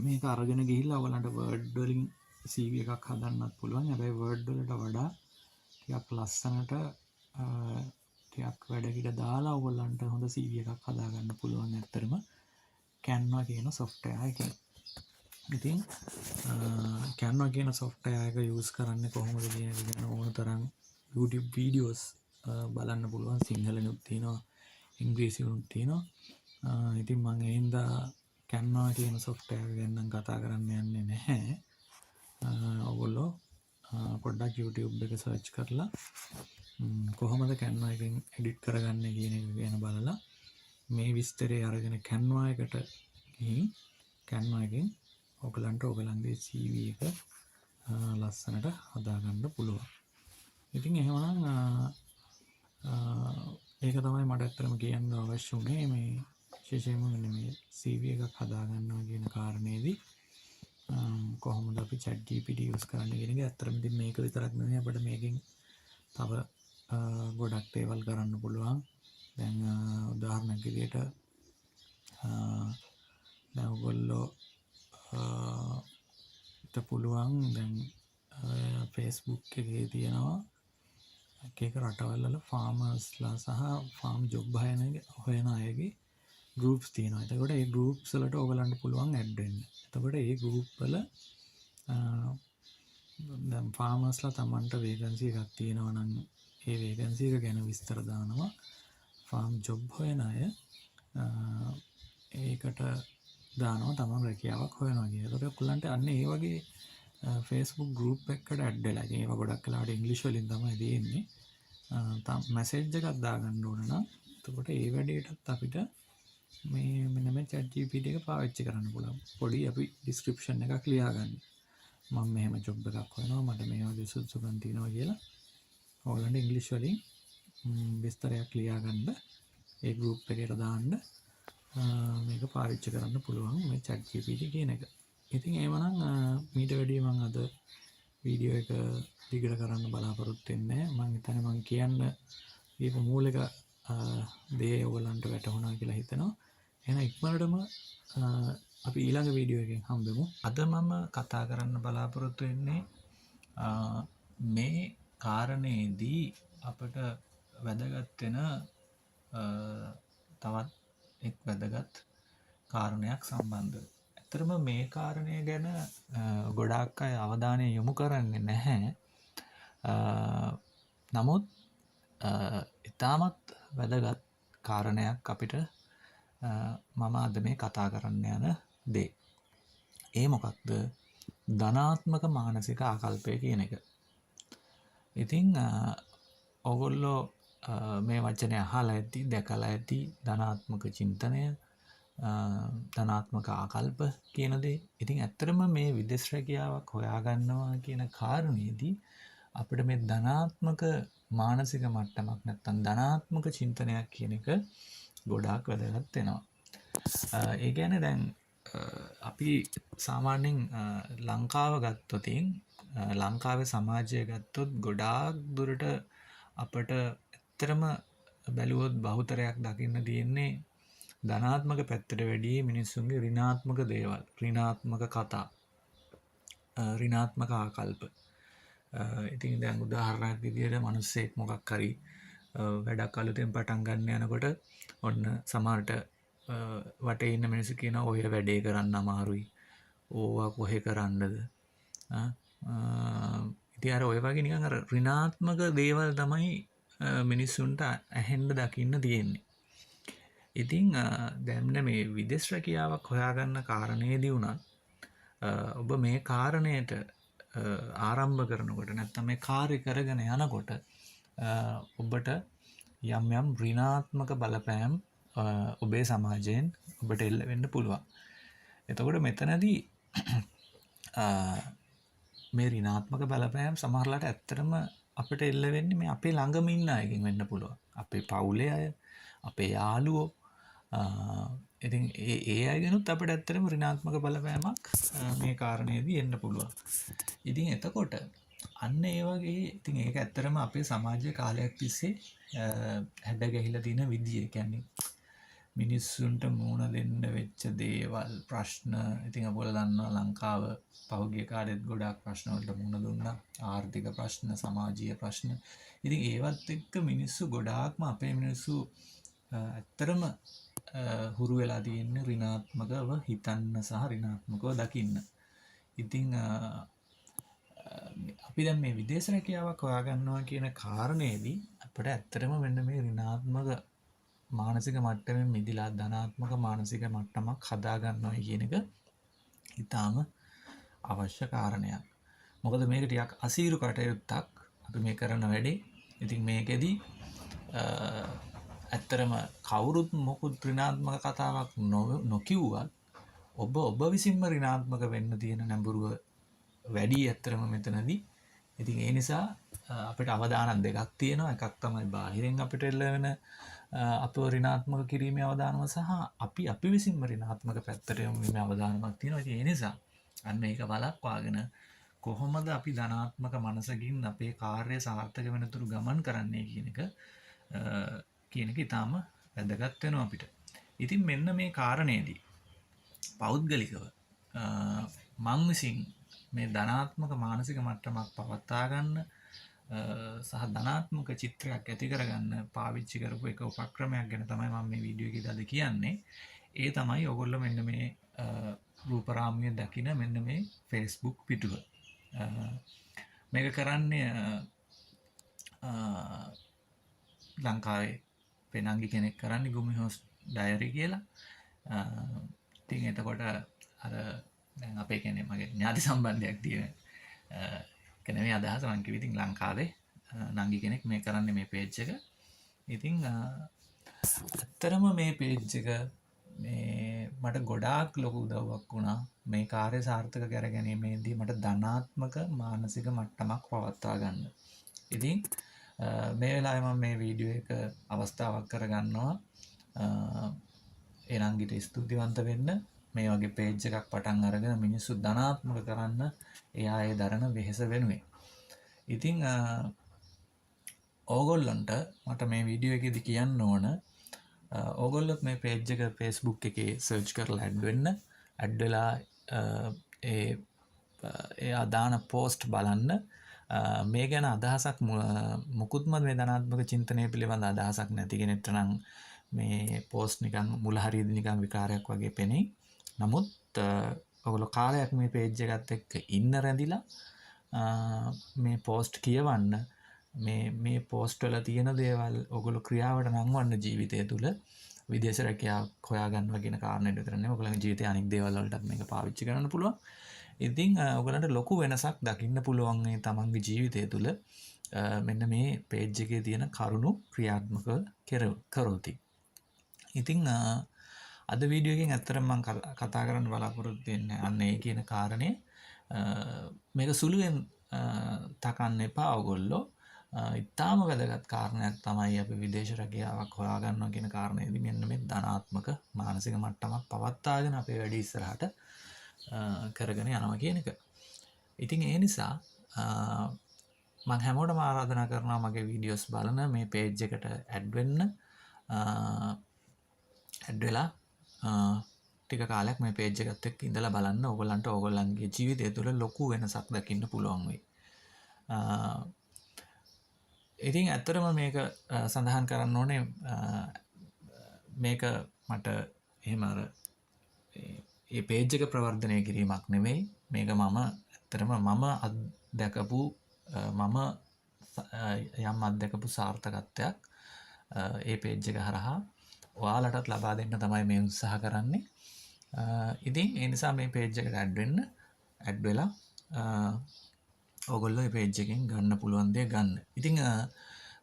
මේක අරගෙන ගිහිල්ලා ඔයගලන්ට Word වලින් CV එකක් හදන්නත් පුළුවන්. හැබැයි Word වලට වඩා ටිකක් ලස්සනට ටිකක් වැඩකිට දාලා ඔයගලන්ට හොඳ CV එකක් හදාගන්න පුළුවන් ඇත්තටම Canva කියන software එකෙන්. ඉතින් Canva කියන software එක use කරන්නේ කොහොමද කියන එක ගැන ඕන තරම් YouTube videos බලන්න පුළුවන්. සිංහලෙනුත් තියෙනවා, ඉංග්‍රීසියෙනුත් තියෙනවා. ඉතින් මම ඒ හින්දා Canva කියන software එක ගැන නම් කතා කරන්න යන්නේ නැහැ. ඔයගොල්ලෝ පොඩ්ඩක් YouTube එක search කරලා කොහොමද Canva එකෙන් edit කරගන්නේ කියන එක ගැන බලලා මේ විස්තරය අරගෙන Canva එකට ගිහින් Canva එකෙන් ඔයගලන්ට ඔයගලන්ගේ CV එක ලස්සනට හදාගන්න පුළුවන්. ඉතින් එහෙමනම් ඒක තමයි මට ඇත්තටම කියන්න අවශ්‍ය වුණේ මේ විශේෂයෙන්ම මේ CV එකක් හදාගන්නවා කියන කාරණේදී කොහොමද අපි ChatGPT use කරන්නේ කියන එක. ඇත්තටම ඉතින් මේක විතරක් නෙවෙයි අපිට මේකෙන් තව ගොඩක් දේවල් කරන්න පුළුවන්. දැන් උදාහරණයක් විදිහට දැන් ඔයගොල්ලෝ පුළුවන් දැන් Facebook එකේ තියෙනවා එක රටවල් වල ෆාමර්ස්ලා සහ ෆාම් ජොබ් හොයන අයගේ ගෲප්ස් තියෙනවා. එතකොට ඒ ගෲප්ස් වලට ඔයගලන්ට පුළුවන් ඇඩ් වෙන්න. එතකොට ඒ ගෲප් වල දැන් ෆාමර්ස්ලා Tamanට වේකන්සි එකක් තියෙනවා නම් ඒ වේකන්සි එක ගැන විස්තර දානවා. ෆාම් ජොබ් හොයන අය ඒකට දානවා Taman රැකියාවක් හොයනවා කියලා. එතකොට ඔයගලන්ට අන්න ඒ වගේ Facebook group එකකට ඇඩ් වෙලා. ඉතින් ඒවා ගොඩක් වෙලාවට ඉංග්‍රීසි වලින් තමයි දෙන්නේ. මැසේජ් එකක් දාගන්න ඕන නම් එතකොට ඒ වැඩේටත් අපිට මේ මෙන්න මේ ChatGPT එක පාවිච්චි කරන්න පුළුවන්. පොඩි අපි description එකක් ලියාගන්න. මම මෙහෙම ජොබ් එකක් හොයනවා, මට මේ වගේ සුසුකම් තියෙනවා කියලා. ඔයාලන්ට ඉංග්‍රීසි වලින් විස්තරයක් ලියාගන්න ඒ group එකට දාන්න මේක පාවිච්චි කරන්න පුළුවන් මේ ChatGPT කියන එක. ඉතින් එහෙමනම් මීට වැඩිය මම අද වීඩියෝ එක දිගට කරන්න බලාපොරොත්තු වෙන්නේ නැහැ. මම හිතන්නේ මම කියන්න දීපු මූලික දේ ඔයගලන්ට වැටහුණා කියලා හිතනවා. එහෙනම් ඉක්මනටම අපි ඊළඟ වීඩියෝ එකෙන් හම්බෙමු. අද මම කතා කරන්න බලාපොරොත්තු වෙන්නේ මේ කාරණේදී අපට වැදගත් වෙන තවත් එක් වැදගත් කාරණයක් සම්බන්ධව. ඇත්තටම මේ කාරණය ගැන ගොඩාක් අය අවධානය යොමු කරන්නේ නැහැ. නමුත් ඉතාමත් වැදගත් කාරණයක් අපිට මම අද මේ කතා කරන්න යන දේ. ඒ මොකක්ද? ධනාත්මක මානසික ආකල්පය කියන එක. ඉතින් ඔයගොල්ලෝ මේ වචනය අහලා ඇති, දැකලා ඇති. ධනාත්මක චින්තනය, ධනාත්මක ආකල්ප කියන දේ. ඉතින් ඇත්තටම මේ විදේශ රැකියාවක් හොයාගන්නවා කියන කාරණේදී අපිට මේ ධනාත්මක මානසික මට්ටමක් නැත්තම් ධනාත්මක චින්තනයක් කියන එක ගොඩාක් වැදගත් වෙනවා. ඒ කියන්නේ දැන් අපි සාමාන්‍යයෙන් ලංකාව ගත්තොත් ලංකාවේ සමාජය ගත්තොත් ගොඩාක් දුරට අපට ඇත්තටම බැලුවොත් බහුතරයක් දකින්න තියෙන්නේ ධනාත්මක පැත්තට වැඩිය මිනිස්සුන්ගේ ඍණාත්මක දේවල්, ඍණාත්මක කතා, ඍණාත්මක ආකල්ප. ඉතින් දැන් උදාහරණයක් විදියට මිනිස්සෙක් මොකක් හරි වැඩක් අලුතෙන් පටන් ගන්න යනකොට ඔන්න සමහරට වටේ ඉන්න මිනිස්සු කියනවා ඔය වැඩේ කරන්න අමාරුයි. ඕවා කොහෙ කරන්නද? ඉතින් අර ඔය වගේ නිකන් අර ඍණාත්මක දේවල් තමයි මිනිස්සුන්ට ඇහෙන්න දකින්න තියෙන්නේ. ඉතින් දැන් මේ විදේශ රැකියාවක් හොයාගන්න කාරණේදී උනත් ඔබ මේ කාරණයට ආරම්භ කරනකොට නැත්නම් මේ කාර්ය කරගෙන යනකොට ඔබට යම් යම් ඍණාත්මක බලපෑම් ඔබේ සමාජයෙන් ඔබට එල්ල වෙන්න පුළුවන්. එතකොට මෙතනදී මේ ඍණාත්මක බලපෑම් සමහරලාට ඇත්තටම අපිට එල්ල වෙන්නේ මේ අපේ ළඟම ඉන්න අයගෙන් වෙන්න පුළුවන්. අපේ පවුලේ අය, අපේ යාළුවෝ. ඉතින් ඒ අයගෙනුත් අපිට ඇත්තටම ඍණාත්මක බලපෑමක් මේ කාරණේදී එන්න පුළුවන්. ඉතින් එතකොට අන්න ඒ වගේ ඉතින් ඒක ඇත්තටම අපේ සමාජයේ කාලයක් තිස්සේ හැඩ ගැහිලා තියෙන විදිය. කියන්නේ මිනිස්සුන්ට මුණ දෙන්න වෙච්ච දේවල් ප්‍රශ්න ඉතින් අපෝල දන්නවා ලංකාව පහුගිය කාලෙත් ගොඩාක් ප්‍රශ්න වලට මුණ දුන්නා. ආර්ථික ප්‍රශ්න, සමාජීය ප්‍රශ්න. ඉතින් ඒවත් එක්ක මිනිස්සු ගොඩාක්ම අපේ මිනිස්සු ඇත්තටම හුරු වෙලා තියෙන්නේ ඍණාත්මකව හිතන්න සහ ඍණාත්මකව දකින්න. ඉතින් අපි දැන් මේ විදේශ රැකියාවක් හොයාගන්නවා කියන කාරණේදී අපිට ඇත්තටම මෙන්න මේ ඍණාත්මක මානසික මට්ටමින් මිදිලා ධනාත්මක මානසික මට්ටමක් හදා ගන්නවා කියන එක ඉතාම අවශ්‍ය කාරණයක්. මොකද මේක ටිකක් අසීරු කටයුත්තක් අපි මේ කරන වැඩේ. ඉතින් මේකෙදි ඇත්තරම කවුරුත් මොකුත් ඍණාත්මක කතාවක් නොකිව්වත් ඔබ විසින්ම ඍණාත්මක වෙන්න තියෙන නැඹුරුව වැඩි ඇත්තරම මෙතනදී. ඉතින් ඒ නිසා අපිට අවදානක් දෙකක් තියෙනවා. එකක් තමයි බාහිරින් අපිට එල්ල වෙන අපව ඍණාත්මක කිරීමේ අවදානම සහ අපි විසින්ම ඍණාත්මක පැත්තට යොමු වීමේ අවදානමක් තියෙනවා. ඉතින් ඒ නිසා අන්න ඒක වළක්වාගෙන කොහොමද අපි ධනාත්මක මනසකින් අපේ කාර්ය සාර්ථක වෙනතුරු ගමන් කරන්නේ කියන එක ඉතාම වැදගත් වෙනවා අපිට. ඉතින් මෙන්න මේ කාරණේදී පෞද්ගලිකව මං විසින් මේ ධනාත්මක මානසික මට්ටමක් පවත්වා ගන්න සහ ධනාත්මක චිත්‍රයක් ඇති කරගන්න පාවිච්චි කරපු එක උපක්‍රමයක් ගැන තමයි මම මේ වීඩියෝ එකේදී අද කියන්නේ. ඒ තමයි ඔයගොල්ලෝ මෙන්න මේ රූපරාමයේ දකින මෙන්න මේ Facebook පිටුව. මේක කරන්නේ ලංකාවේ පෙනංගි කෙනෙක් කරන්නේ ගුමි හොස් ඩයරි කියලා. ඉතින් එතකොට අර දැන් අපේ කියන්නේ මගේ ඥාති සම්බන්ධයක් තියෙන කෙනෙක් අදහස මං කිව්වා. ඉතින් ලංකාවේ නංගි කෙනෙක් මේ කරන්නේ මේ පේජ් එක. ඉතින් ඇත්තරම මේ පේජ් එක මේ මට ගොඩාක් ලොකු උදව්වක් වුණා මේ කාර්ය සාර්ථක කර ගැනීමේදී මට ධනාත්මක මානසික මට්ටමක් පවත්වා ගන්න. ඉතින් මේ වෙලාවේ මම මේ වීඩියෝ එක අවස්ථාවක් කරගන්නවා එනංගිට ස්තුතිවන්ත වෙන්න. මේ වගේ පේජ් එකක් පටන් අරගෙන මිනිස්සු ධනාත්මක කරන්න එයා ඒ දරන වෙහෙස වෙනුවෙන්. ඉතින් ඕගොල්ලන්ට මට මේ වීඩියෝ එකේදී කියන්න ඕන ඕගොල්ලොත් මේ පේජ් එක Facebook එකේ සර්ච් කරලා ඇඩ් වෙන්න. ඇඩ් වෙලා ඒ අදාන පෝස්ට් බලන්න. මේ ගැන අදහසක් මුකුත්ම මේ ධනාත්මක චින්තනය පිළිබඳ අදහසක් නැති කෙනෙක්ට නම් මේ පෝස්ට් නිකන් මුල හරියදී නිකන් විකාරයක් වගේ පෙනෙයි. නමුත් ඔයගොල්ලෝ කාලයක් මේ පේජ් එකත් එක්ක ඉන්න රැඳිලා මේ පෝස්ට් කියවන්න මේ පෝස්ට් වල තියෙන දේවල් ඔයගොල්ලෝ ක්‍රියාවට නංවන්න ජීවිතය තුළ විදේශ රැකියාවක් හොයාගන්නවා කියන කාරණේට විතරනේ ඔයගොල්ලන්ගේ ජීවිතයේ අනික් දේවල් වලටත් මේක පාවිච්චි කරන්න පුළුවන්. ඉතින් ඔයගොල්ලන්ට ලොකු වෙනසක් දකින්න පුළුවන් මේ තමන්ගේ ජීවිතය තුළ මෙන්න මේ පේජ් එකේ තියෙන කරුණු ක්‍රියාත්මක කරොත්. ඉතින් අද වීඩියෝ එකෙන් ඇත්තටම මම කතා කරන්න බලාපොරොත්තු වෙන්නේ අන්න ඒ කියන කාරණේ. මේක සුළුවෙන් තකන්න එපා ඔයගොල්ලෝ. ඉතාම වැදගත් කාරණයක් තමයි අපි විදේශ රැකියාවක් හොයාගන්නවා කියන කාරණේදී මෙන්න මේ ධනාත්මක මානසික මට්ටමක් පවත්වාගෙන අපේ වැඩ ඉස්සරහට කරගෙන යනවා කියන එක. ඉතින් ඒ නිසා මම හැමෝටම ආරාධනා කරනවා මගේ වීඩියෝස් බලන මේ පේජ් එකට ඇඩ් වෙන්න. ඇඩ් වෙලා ටික කාලයක් මේ පේජ් එකත් එක්ක ඉඳලා බලන්න. ඕගොල්ලන්ට ඕගොල්ලන්ගේ ජීවිතය තුළ ලොකු වෙනසක් දකින්න පුළුවන් වෙයි. ඉතින් ඇත්තරම මේක සඳහන් කරන්න ඕනේ මේක මට එහෙම අර ඒ පේජ් එක ප්‍රවර්ධනය කිරීමක් නෙවෙයි මේක මම ඇත්තරම මම අත්දැකපු මම යම් අත්දැකපු සාර්ථකත්වයක් ඒ පේජ් එක හරහා ඔයාලටත් ලබා දෙන්න තමයි මේ උත්සාහ කරන්නේ. ඉතින් ඒ නිසා මේ පේජ් එකට ඇඩ් වෙන්න ඇඩ් වෙලා ඔයගොල්ලෝ මේ පේජ් එකෙන් ගන්න පුළුවන් දේ ගන්න. ඉතින්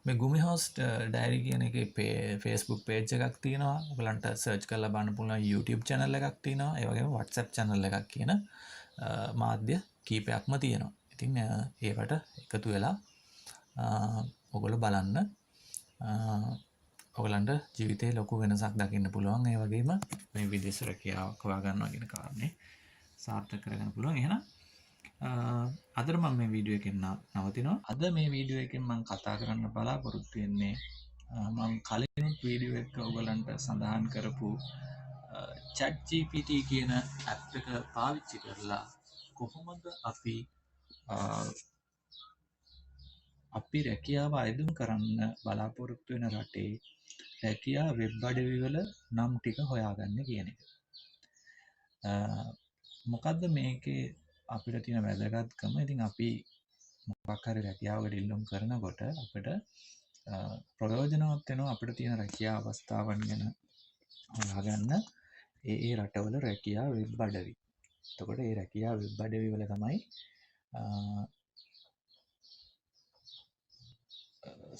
මේ ගුමි හොස්ට් ඩයරි කියන එකේ Facebook page එකක් තියෙනවා. ඔයගලන්ට search කරලා බලන්න පුළුවන් YouTube channel එකක් තියෙනවා. ඒ වගේම WhatsApp channel එකක් කියන මාධ්‍ය කීපයක්ම තියෙනවා. ඉතින් ඒවට එකතු වෙලා ඔයගොල්ලෝ බලන්න ඔයගලන්ට ජීවිතේ ලොකු වෙනසක් දකින්න පුළුවන්. ඒ වගේම මේ විදේශ රැකියාවක් හොයාගන්නවා කියන කාරණේ සාර්ථක කරගන්න පුළුවන්. එහෙනම් අදට මම මේ වීඩියෝ එකෙන් නවතිනවා. අද මේ වීඩියෝ එකෙන් මම කතා කරන්න බලාපොරොත්තු වෙන්නේ මම කලිනුත් වීඩියෝ එක ඔයගලන්ට සඳහන් කරපු chat GPT කියන ඇප් එක පාවිච්චි කරලා කොහොමද අපි රැකියාව අයදුම් කරන්න බලාපොරොත්තු වෙන රටේ රැකියා වෙබ් අඩවි වල නම් ටික හොයාගන්න කියන එක. මොකද්ද මේකේ අපිට තියෙන වැදගත්කම? ඉතින් අපි මොකක් හරි රැකියාවකට ඉල්ලුම් කරනකොට අපිට ප්‍රයෝජනවත් වෙනවා අපිට තියෙන රැකියා අවස්ථාවන් ගැන හොයාගන්න ඒ රටවල රැකියා වෙබ් අඩවි. එතකොට ඒ රැකියා වෙබ් අඩවි වල තමයි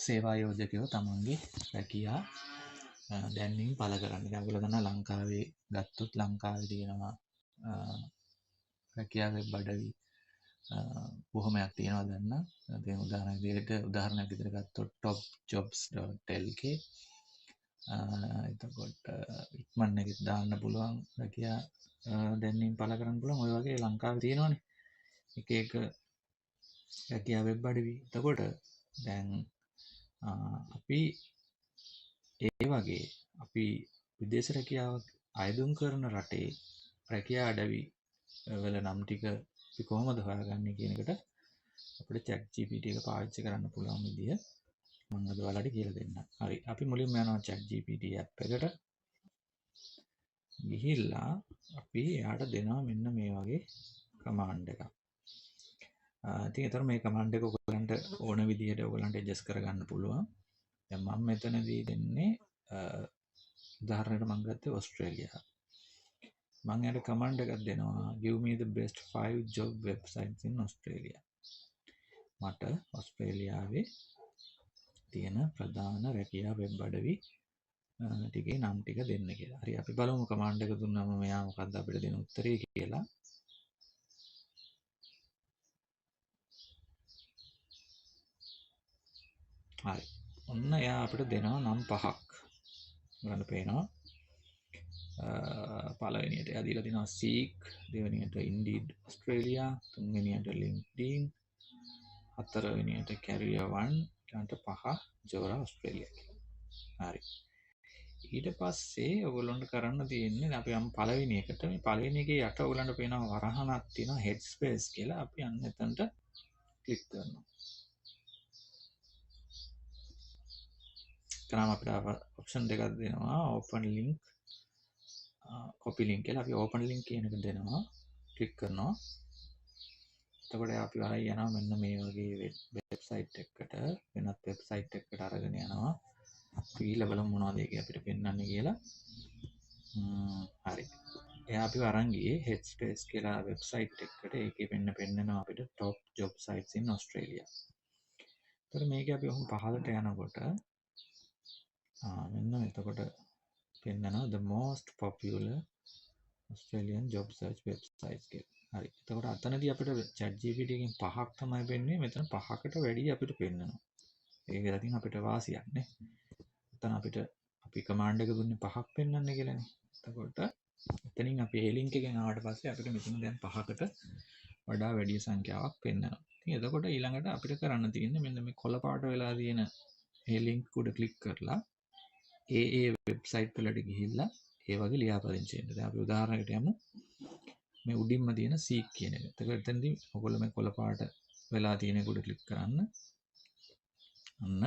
සේවා යෝජකයෝ තමන්ගේ රැකියා දැන්වීම් පළ කරන්න. දැන් ඔයගොල්ලෝ දන්නා ලංකාවේ ගත්තොත් ලංකාවේ තියෙනවා රැකියා වෙබ් අඩවි බොහොමයක් තියෙනවා දන්න. දැන් උදාහරණයක් විදිහට ගත්තොත් topjobs.lk එතකොට ඉක්මන් එකක් දාන්න පුළුවන් රැකියා දැන්වීම් පළ කරන්න පුළුවන්. ඔය වගේ ලංකාවේ තියෙනවානේ එක එක රැකියා වෙබ් අඩවි. එතකොට දැන් අපි ඒ වගේ අපි විදේශ රැකියාවක් අයදුම් කරන රටේ රැකියා අඩවි වල නම් ටික අපි කොහොමද හොයාගන්නේ කියන එකට අපිට chat GPT එක පාවිච්චි කරන්න පුළුවන් විදිය මම අද ඔයාලට කියලා දෙන්නම්. හරි. අපි මුලින්ම යනවා chat GPT app එකට. ගිහිල්ලා අපි එයාට දෙනවා මෙන්න මේ වගේ කමාන්ඩ් එකක්. ඉතින් ඒතර මේ කමාන්ඩ් එක ඔයගලන්ට ඕන විදියට ඔයගලන්ට ඇඩ්ජස්ට් කරගන්න පුළුවන්. දැන් මම මෙතනදී දෙන්නේ උදාහරණයකට මම ගත්තේ ඕස්ට්‍රේලියාව. මම යාට කමාන්ඩ් එකක් දෙනවා give me the best 5 job websites in Australia. මට ඕස්ට්‍රේලියාවේ තියෙන ප්‍රධාන රැකියා වෙබ් අඩවි ටිකේ නම් ටික දෙන්න කියලා. හරි අපි බලමු කමාන්ඩ් එක දුන්නාම මෙයා මොකක්ද අපිට දෙන උත්තරේ කියලා. හරි. ඔන්න එයා අපිට දෙනවා නම් 5ක්. ගන්න පේනවා. පළවෙනියට එයා දීලා තිනවා Seek, දෙවෙනියට Indeed Australia, තුන්වෙනියට LinkedIn, හතරවෙනියට Career One, ඊළඟට 5 Jora Australia කියලා. හරි. ඊට පස්සේ ඔයගොල්ලන්ට කරන්න තියෙන්නේ අපි යම් පළවෙනි එකට මේ පළවෙනි එකේ යට ඔයගොල්ලන්ට පේනවා වරහනක් තියෙනවා Headspace කියලා. අපි අන්න එතනට ක්ලික් කරනවා. එතනම අපිට ඔප්ෂන් දෙකක් දෙනවා open link copy link කියලා. අපි open link කියන එක දෙනවා. ක්ලික් කරනවා. එතකොට අපි ආයෙ යනවා මෙන්න මේ වගේ වෙබ්සයිට් එකකට වෙනත් වෙබ්සයිට් එකකට අරගෙන යනවා. අපි බලමු මොනවද ඒක අපිට පෙන්වන්නේ කියලා. හරි. එයා අපිව අරන් ගියේ Headspace කියලා වෙබ්සයිට් එකකට. ඒකේ පෙන්නනවා අපිට top job sites in Australia. ඒතර මේකේ අපි ඔහොම පහළට යනකොට මෙන්න එතකොට පෙන්නනවා the most popular Australian job search websites කියලා. හරි. එතකොට අතනදී අපිට chat GPT එකෙන් 5ක් තමයි පෙන්වන්නේ. මෙතන 5කට වැඩි අපිට පෙන්නනවා. ඒක ඉතින් අපිට වාසියක් නේ. එතන අපිට අපි කමාන්ඩ් එක දුන්නේ 5ක් පෙන්වන්න කියලානේ. එතකොට එතනින් අපි ඒ ලින්ක් එකෙන් ආවට පස්සේ අපිට මෙතන දැන් 5කට වඩා වැඩි සංඛ්‍යාවක් පෙන්වනවා. ඉතින් එතකොට ඊළඟට අපිට කරන්න තියෙන්නේ මෙන්න මේ කොළ පාට වෙලා තියෙන ඒ ලින්ක් උඩ ක්ලික් කරලා ඒ වෙබ්සයිට් වලට ගිහිල්ලා ඒ වගේ ලියාපදිංචි වෙන්න. දැන් අපි උදාහරණයකට යමු. මේ උඩින්ම තියෙන Seek කියන එක. එතකොට එතනදී ඔයගොල්ලෝ මේ කොළ පාට වෙලා තියෙන කොට ක්ලික් කරන්න. අන්න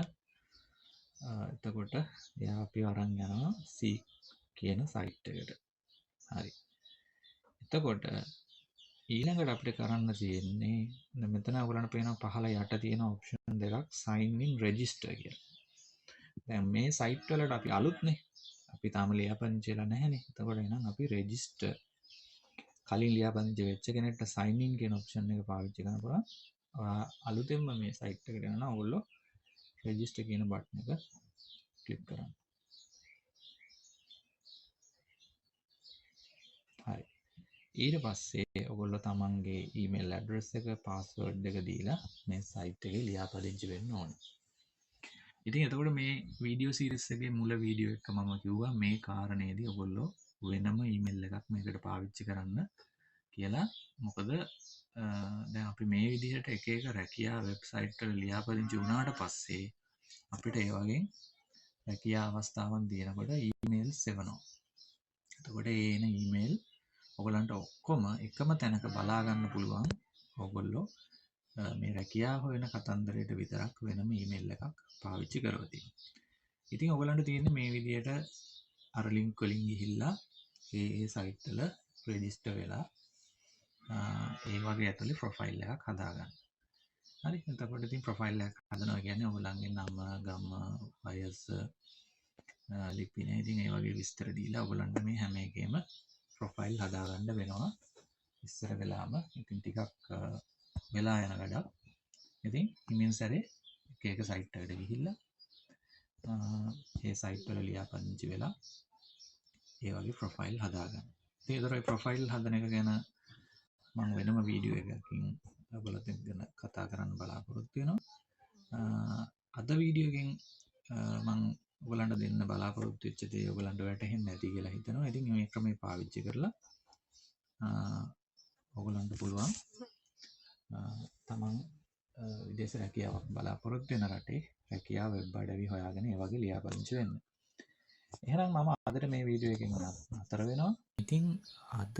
එතකොට එයා අපි අරන් යනවා Seek කියන සයිට් එකට. හරි. එතකොට ඊළඟට අපිට කරන්න තියෙන්නේ මෙතන ඔයගලන්ට පේනවා පහළ යට තියෙන ඔප්ෂන් දෙකක් sign in register කියලා. දැන් මේ සයිට් වලට අපි අලුත්නේ. අපි තාම ලියාපදිංචි වෙලා නැහැනේ. එතකොට එහෙනම් අපි register කලින් ලියාපදිංචි වෙච්ච කෙනෙක්ට sign in කියන ඔප්ෂන් එක පාවිච්චි කරනකොට අලුතෙන්ම මේ සයිට් එකට යනවා ඔයගොල්ලෝ register කියන බටන් එක ක්ලික් කරන්න. හරි. ඊට පස්සේ ඔයගොල්ලෝ තමන්ගේ ඊමේල් ඇඩ්‍රස් එක පාස්වර්ඩ් එක දීලා මේ සයිට් එකේ ලියාපදිංචි වෙන්න ඕනේ. ඉතින් එතකොට මේ වීඩියෝ සීරීස් එකේ මුල වීඩියෝ එක මම කිව්වා මේ කාරණේදී ඔයගොල්ලෝ වෙනම ඊමේල් එකක් මේකට පාවිච්චි කරන්න කියලා. මොකද දැන් අපි මේ විදිහට එක එක රැකියා වෙබ්සයිට් වල ලියාපදිංචි වුණාට පස්සේ අපිට ඒ වගේ රැකියා අවස්ථාවන් දිනනකොට ඊමේල්ස් එවනවා. එතකොට ඒ එන ඊමේල් ඔයගලන්ට ඔක්කොම එකම තැනක බලා ගන්න පුළුවන්. ඔයගොල්ලෝ මේ රැකියාව හොයන කතන්දරයට විතරක් වෙනම ඊමේල් එකක් පාවිච්චි කරලා තියෙනවා. ඉතින් ඔයගලන්ට තියෙන්නේ මේ විදිහට අර ලින්ක් වලින් ගිහිල්ලා ඒ සයිට් වල රෙජිස්ටර් වෙලා ඒ වගේ ඇතුලේ ප්‍රොෆයිල් එකක් හදාගන්න. හරි. එතකොට ඉතින් ප්‍රොෆයිල් එකක් හදනවා කියන්නේ ඔයගලන්ගේ නම, ගම, වයස, ලිපින ඉතින් ඒ වගේ විස්තර දීලා ඔයගලන්ට මේ හැම එකේම ප්‍රොෆයිල් හදාගන්න වෙනවා. ඉස්සර වෙලාම ඉතින් ටිකක් වෙලා යන වැඩක්. ඉතින් හිමින් සැරේ එක එක සයිට් එකට ගිහිල්ලා ඒ සයිට් වල ලියාපදිංචි වෙලා ඒ වගේ ප්‍රොෆයිල් හදාගන්න. ඉතින් ඒතර ඒ ප්‍රොෆයිල් හදන එක ගැන මම වෙනම වීඩියෝ එකකින් ඔයගොල්ලොත් ගැන කතා කරන්න බලාපොරොත්තු වෙනවා. අද වීඩියෝ එකෙන් මම ඔයගලන්ට දෙන්න බලාපොරොත්තු වෙච්ච දේ ඔයගලන්ට වැටහෙන්නේ නැති කියලා හිතනවා. ඉතින් මේ ක්‍රමේ පාවිච්චි කරලා ඔයගලන්ට පුළුවන් තමන් විදේශ රැකියාවක් බලාපොරොත්තු වෙන රටේ රැකියාව වෙබ් අඩවි හොයාගෙන ඒ වගේ ලියාපදිංචි වෙන්න. එහෙනම් මම අදට මේ වීඩියෝ එකෙන් නතර වෙනවා. ඉතින් අද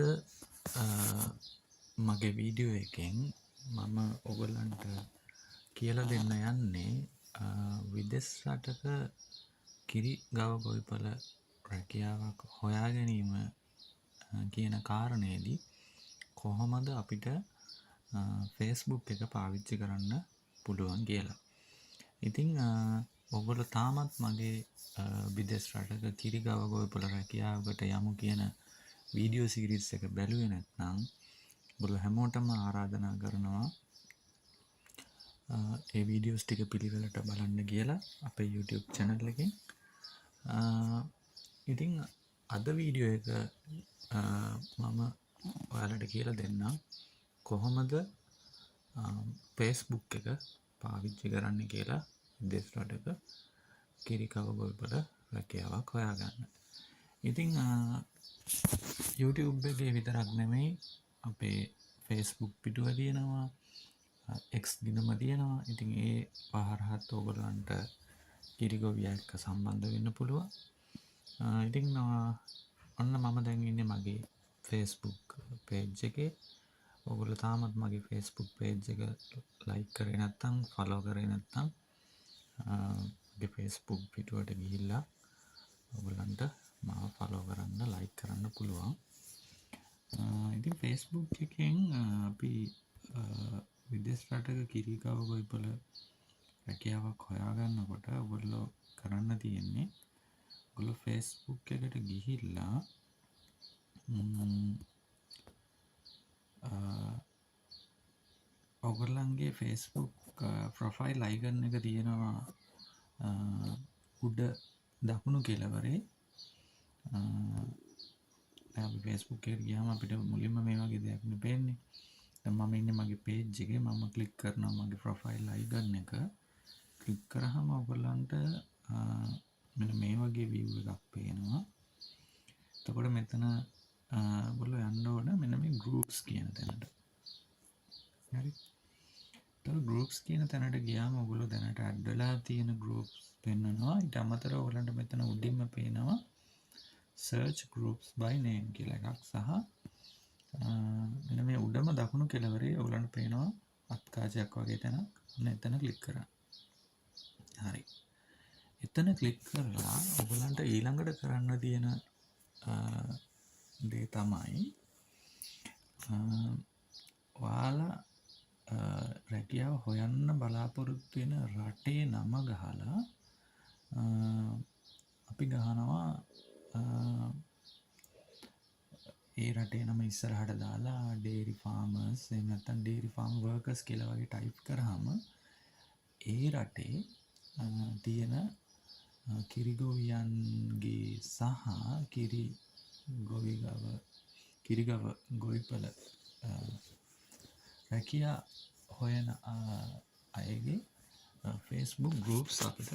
මගේ වීඩියෝ එකෙන් මම ඔයගලන්ට කියලා දෙන්න යන්නේ විදේශ රටක කිරි ගව ගොවිපළ රැකියාවක් හොයා ගැනීම කියන කාරණේදී කොහොමද අපිට Facebook එක පාවිච්චි කරන්න පුළුවන් කියලා. ඉතින් ඔයගොල්ලෝ තාමත් මගේ විදේශ රටක කිරි ගව ගොවිපළ රැකියාවකට යමු කියන වීඩියෝ සීරීස් එක බැලුවේ නැත්නම් ඔයගොල්ලෝ හැමෝටම ආරාධනා කරනවා ඒ වීඩියෝස් ටික පිළිවෙලට බලන්න කියලා අපේ YouTube channel එකෙන්. ඉතින් අද වීඩියෝ එක මම ඔයාලට කියලා දෙන්නම් කොහොමද Facebook එක පාවිච්චි කරන්න කියලා විදේශ රටක කිරි ගව ගොවිපළ රැකියාවක් හොයාගන්න. ඉතින් YouTube එකේ විතරක් නෙමෙයි අපේ Facebook පිටුව තියෙනවා, X දිනම තියෙනවා. ඉතින් ඒ පහරහත් ඔයගලන්ට කිරි ගොවියා එක්ක සම්බන්ධ වෙන්න පුළුවන්. ඉතින් ඔන්න මම දැන් ඉන්නේ මගේ Facebook page එකේ. ඔයගොල්ලෝ තාමත් මගේ Facebook page එක like කරේ නැත්නම් follow කරේ නැත්නම් මගේ Facebook පිටුවට ගිහිල්ලා ඔයගලන්ට මාව follow කරන්න like කරන්න පුළුවන්. ඉතින් Facebook එකෙන් අපි විදේශ රටක කිරි ගව ගොවිපළ රැකියාවක් හොයාගන්නකොට ඔයගොල්ලෝ කරන්න තියෙන්නේ ඔයගොල්ලෝ Facebook එකට ගිහිල්ලා ඔයගොල්ලන්ගේ Facebook ප්‍රොෆයිල් අයිකන් එක තියෙනවා උඩ දකුණු කෙළවරේ. අපි Facebook එකට ගියාම අපිට මුලින්ම මේ වගේ දෙයක් නේ පේන්නේ. දැන් මම ඉන්නේ මගේ page එකේ. මම ක්ලික් කරනවා මගේ ප්‍රොෆයිල් අයිකන් එක. ක්ලික් කරාම ඔයගොල්ලන්ට මෙන්න මේ වගේ view එකක් පේනවා. එතකොට මෙතන ඔයගොල්ලෝ යන්න ඕන මෙන්න මේ groups කියන තැනට. හරි. එතකොට groups කියන තැනට ගියාම ඔයගොල්ලෝ දැනට add වෙලා තියෙන groups පෙන්නනවා. ඊට අමතරව ඔයගොල්ලන්ට මෙතන උඩින්ම පේනවා search groups by name කියලා එකක් සහ මෙන්න මේ උඩම දකුණු කෙළවරේ ඔයගොල්ලන්ට පේනවා අත්කාචයක් වගේ තැනක් ඔන්න එතන ක්ලික් කරන්න. හරි. එතන ක්ලික් කරලා ඔයගලන්ට ඊළඟට කරන්න තියෙන දේ තමයි ඔයාලා රැකියාව හොයන්න බලාපොරොත්තු වෙන රටේ නම ගහලා අපි ගහනවා ඒ රටේ නම ඉස්සරහට දාලා ඩේරි ෆාමර්ස් එහෙම නැත්නම් ඩේරි ෆාම් වර්කර්ස් කියලා වගේ ටයිප් කරාම ඒ රටේ තියෙන කිරිගොවියන්ගේ සහ කිරිගව ගොවිපල රැකියා හොයන අයගේ ෆේස්බුක් ගෲප්ස් අපිට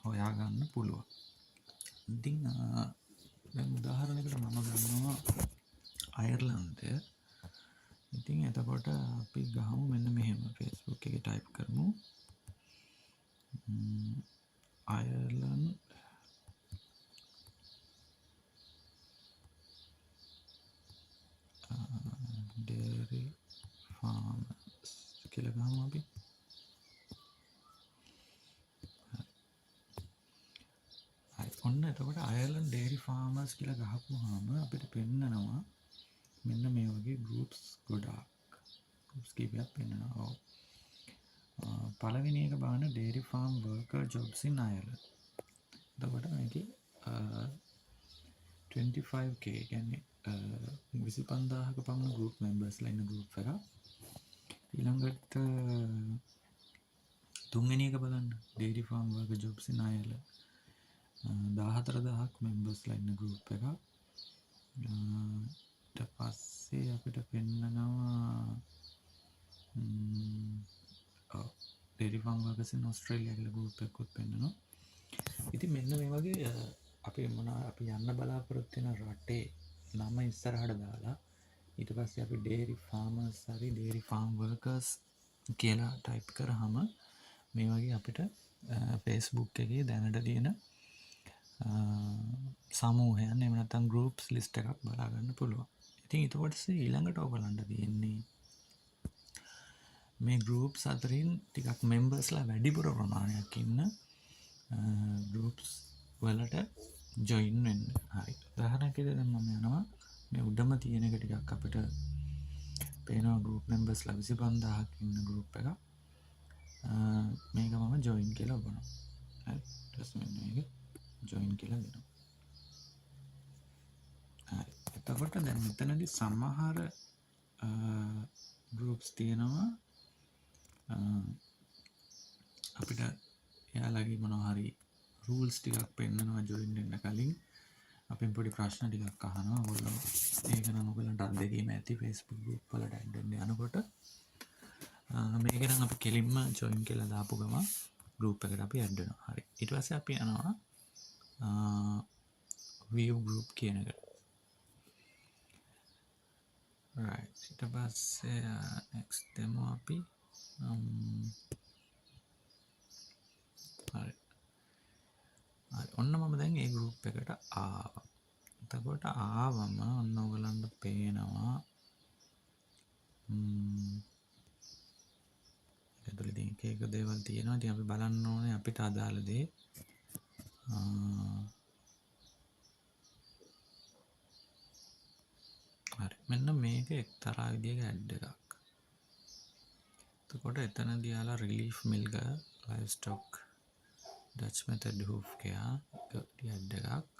හොයාගන්න පුළුවන්. ඉතින් දැන් උදාහරණයකට මම ගන්නවා අයර්ලන්තය. ඉතින් එතකොට අපි ගහමු මෙන්න මෙහෙම Facebook එකේ ටයිප් කරමු අයර්ලන්ඩ් dairy farmers කියලා ගහමු අපි. ඔන්න එතකොට අයර්ලන්ඩ් ඩේරි ෆාමර්ස් කියලා ගහපුවාම අපිට පෙන්නනවා මෙන්න මේ වගේ ගෲප්ස් ගොඩාක්. ගෲප්ස් කීපයක් පෙන්නනවා. පළවෙනි එක බලන්න ඩේරි ෆාම් වර්කර් ජොබ්ස් ඉන් අයර්ලන්ඩ්. එතකොට මේකේ 25k කියන්නේ 25000ක පමණ ගෲප් මෙම්බර්ස්ලා ඉන්න ගෲප් එකක්. ඊළඟට තුන්වෙනි එක බලන්න ඩේරි ෆාම් වර්කර් ජොබ්ස් ඉන් අයර්ලන්ඩ් 14000ක් මෙම්බර්ස්ලා ඉන්න ගෲප් එකක්. ඊට පස්සේ අපිට පෙන්නනවා ඩේරි ෆාම් වර්කර්ස් ඉන් ඕස්ට්‍රේලියා කියලා ගෲප් එකකුත් පෙන්නනවා. ඉතින් මෙන්න මේ වගේ අපි යන්න බලාපොරොත්තු වෙන රටේ නම ඉස්සරහට දාලා ඊට පස්සේ අපි ඩේරි ෆාමර්ස් හරි ඩේරි ෆාම් වර්කර්ස් කියලා ටයිප් කරාම මේ වගේ අපිට Facebook එකේ දැනට තියෙන සමූහයන් එහෙම නැත්නම් groups list එකක් බලා ගන්න පුළුවන්. ඉතින් ඊට පස්සේ ඊළඟට ඔයගලන්ට තියෙන්නේ මේ groups අතරින් ටිකක් members ලා වැඩිපුර ප්‍රමාණයක් ඉන්න groups වලට join වෙන්න. හරි. උදාහරණයක් විදිහට දැන් මම යනවා මේ උඩම තියෙන එක ටිකක් අපිට පේනවා group members ලා 25000ක් ඉන්න group එකක්. මේක මම join කියලා ඔබනවා. හරි. ඊට පස්සේ මෙන්න මේක join කියලා දෙනවා. හරි. එතකොට දැන් මෙතනදී සමහර groups තියෙනවා අපිට එයාලගේ මොනවා හරි rules ටිකක් පෙන්නනවා join වෙන්න කලින් අපෙන් පොඩි ප්‍රශ්න ටිකක් අහනවා. ඔයගොල්ලෝ ඒක නම් ඔයගොල්ලන්ට අත්දැකීම ඇති Facebook group වලට add වෙන්න යනකොට මේක නම් අපි කෙලින්ම join කියලා දාපු ගමන් group එකට අපි add වෙනවා. හරි. ඊට පස්සේ අපි යනවා view group කියන එකට. right. ඊට පස්සේ next demo අපි හරි. ඔන්න මම දැන් ඒ group එකට ආවා. එතකොට ආවම ඔන්න ඔයගලන්ට පේනවා ඒතර ඉතින් එක දේවල් තියෙනවා. ඉතින් අපි බලන්න ඕනේ අපිට අදාළ දේ. හරි. මෙන්න මේක එක්තරා විදියක ඇඩ් එකක්. එතකොට එතනදී යාලා රිලීෆ් මිල්ග livestock Dutch method hoof care ad එකක්.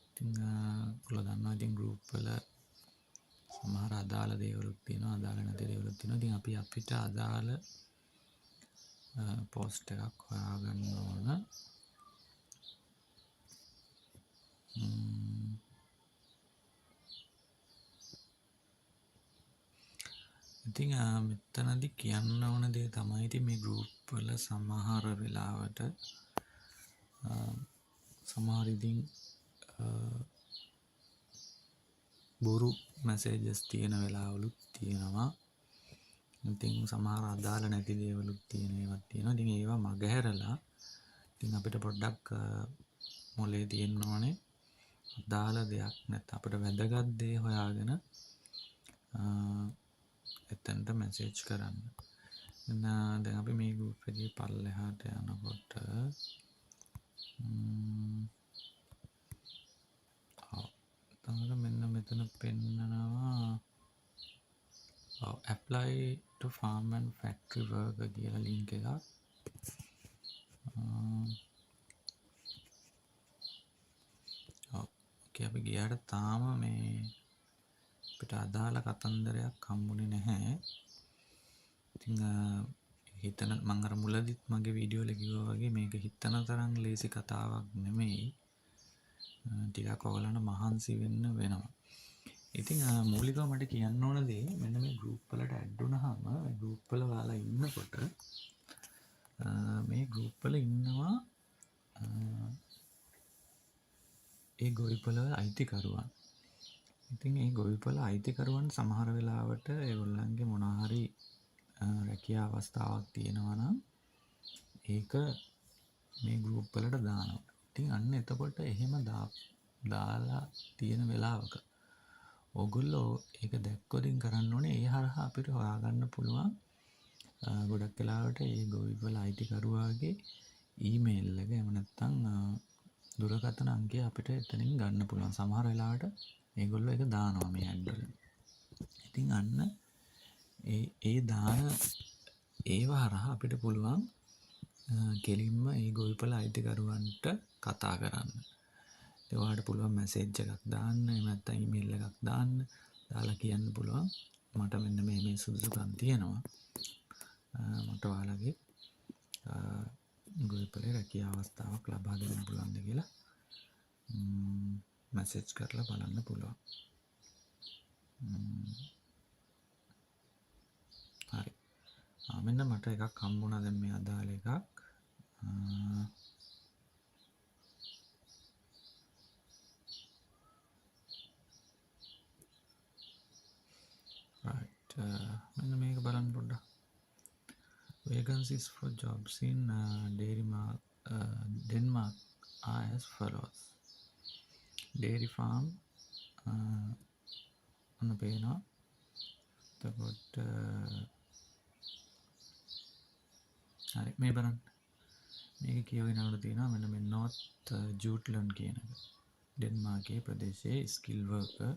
ඉතින් ඔයගොල්ලෝ දන්නවා ඉතින් group වල සමහර අදාළ දේවලුත් තියෙනවා, අදාළ නැති දේවලුත් තියෙනවා. ඉතින් අපි අපිට අදාළ post එකක් හොයාගන්න ඕන. ඉතින් මෙතනදී කියන්න ඕන දේ තමයි ඉතින් මේ group වල සමහර වෙලාවට සමහර ඉතින් බොරු messages තියෙන වෙලාවලුත් තියෙනවා. ඉතින් සමහර අදාළ නැති දේවලුත් තියෙන ඒවාත් තියෙනවා. ඉතින් ඒවා මගහැරලා ඉතින් අපිට පොඩ්ඩක් මොලේ තියෙන්න ඕනේ අදාළ දෙයක් නැත්නම් අපිට වැදගත් දේ හොයාගෙන එතනට මැසේජ් කරන්න. දැන් අපි මේ ගෲප් එකේ පල්ලෙහාට යනකොට තවද මෙන්න මෙතන පෙන්නනවා apply to farm and factory worker කියලා ලින්ක් එකක්. ඕකේ අපි ගියාට තාම මේ අපිට අදාළ කතන්දරයක් හම්බුනේ නැහැ. ඉතින් හිතන මම අර මුලදිත් මගේ වීඩියෝ එකේ කිව්වා වගේ මේක හිතන තරම් ලේසි කතාවක් නෙමෙයි. ටිකක් ඔයගලන්ට මහන්සි වෙන්න වෙනවා. ඉතින් මූලිකව මට කියන්න ඕන දේ මෙන්න මේ ගෲප් වලට ඇඩ් වුණාම මේ ගෲප් වල ඔයාලා ඉන්නකොට මේ ගෲප් වල ඉන්නවා ඒ ගොවිපළ වල අයිතිකරුවන්. ඉතින් ඒ ගොවිපළ අයිතිකරුවන් සමහර වෙලාවට ඒගොල්ලන්ගේ මොනවා හරි රැකියා අවස්ථාවක් තියෙනවා නම් ඒක මේ ගෲප් වලට දානවා. ඉතින් අන්න එතකොට එහෙම දාලා තියෙන වෙලාවක ඕගොල්ලෝ ඒක දැක්කොතින් කරන්න ඕනේ ඒ හරහා අපිට හොයාගන්න පුළුවන් ගොඩක් වෙලාවට ඒ ගොවිපළ අයිතිකරුවාගේ ඊමේල් එක එහෙම නැත්නම් දුරකථන අංකය අපිට එතනින් ගන්න පුළුවන්. සමහර වෙලාවට මේගොල්ලෝ ඒක දානවා මේ ඇඩ් වල. ඉතින් අන්න ඒ දාන ඒව හරහා අපිට පුළුවන් කෙලින්ම ඒ ගොවිපළ අයිතිකරුවන්ට කතා කරන්න. ඒවාට පුළුවන් මැසේජ් එකක් දාන්න, එහෙම නැත්නම් ඊමේල් එකක් දාන්න. දාලා කියන්න පුළුවන් මට මෙන්න මේ සුදුසුකම් තියෙනවා. මට ඔයාලගේ ගොවිපළේ රැකියා අවස්ථාවක් ලබා දෙන්න පුළුවන්ද කියලා මැසේජ් කරලා බලන්න පුළුවන්. හරි. මෙන්න මට එකක් හම්බුණා දැන් මේ අදාළ එකක්. right. මෙන්න මේක බලන්න පොඩ්ඩක්. Vacancies for jobs in Denmark are as follows. Dairy farm ඔන්න පේනවා. එතකොට හරි මේ බලන්න. මේක කියවෙනවලු තියෙනවා මෙන්න මේ North Jutland කියන එක. ඩෙන්මාර්කයේ ප්‍රදේශයේ skill worker,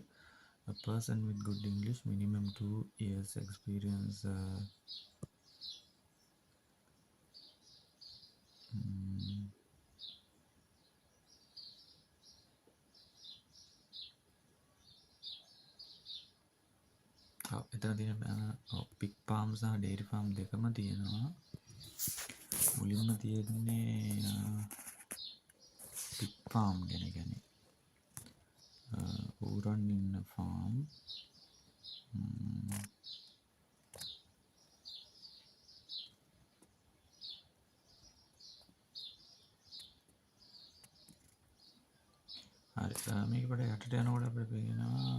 a person with good English, minimum 2 years experience. එතන තියෙන පික් ෆාම් සහ ඩේරි ෆාම් දෙකම තියෙනවා. මුලින්ම තියෙන්නේ පික් ෆාම් ගැන කියන්නේ ඌරන් ඉන්න ෆාම්. හරි මේක පොඩ්ඩක් යටට යනකොට අපිට පේනවා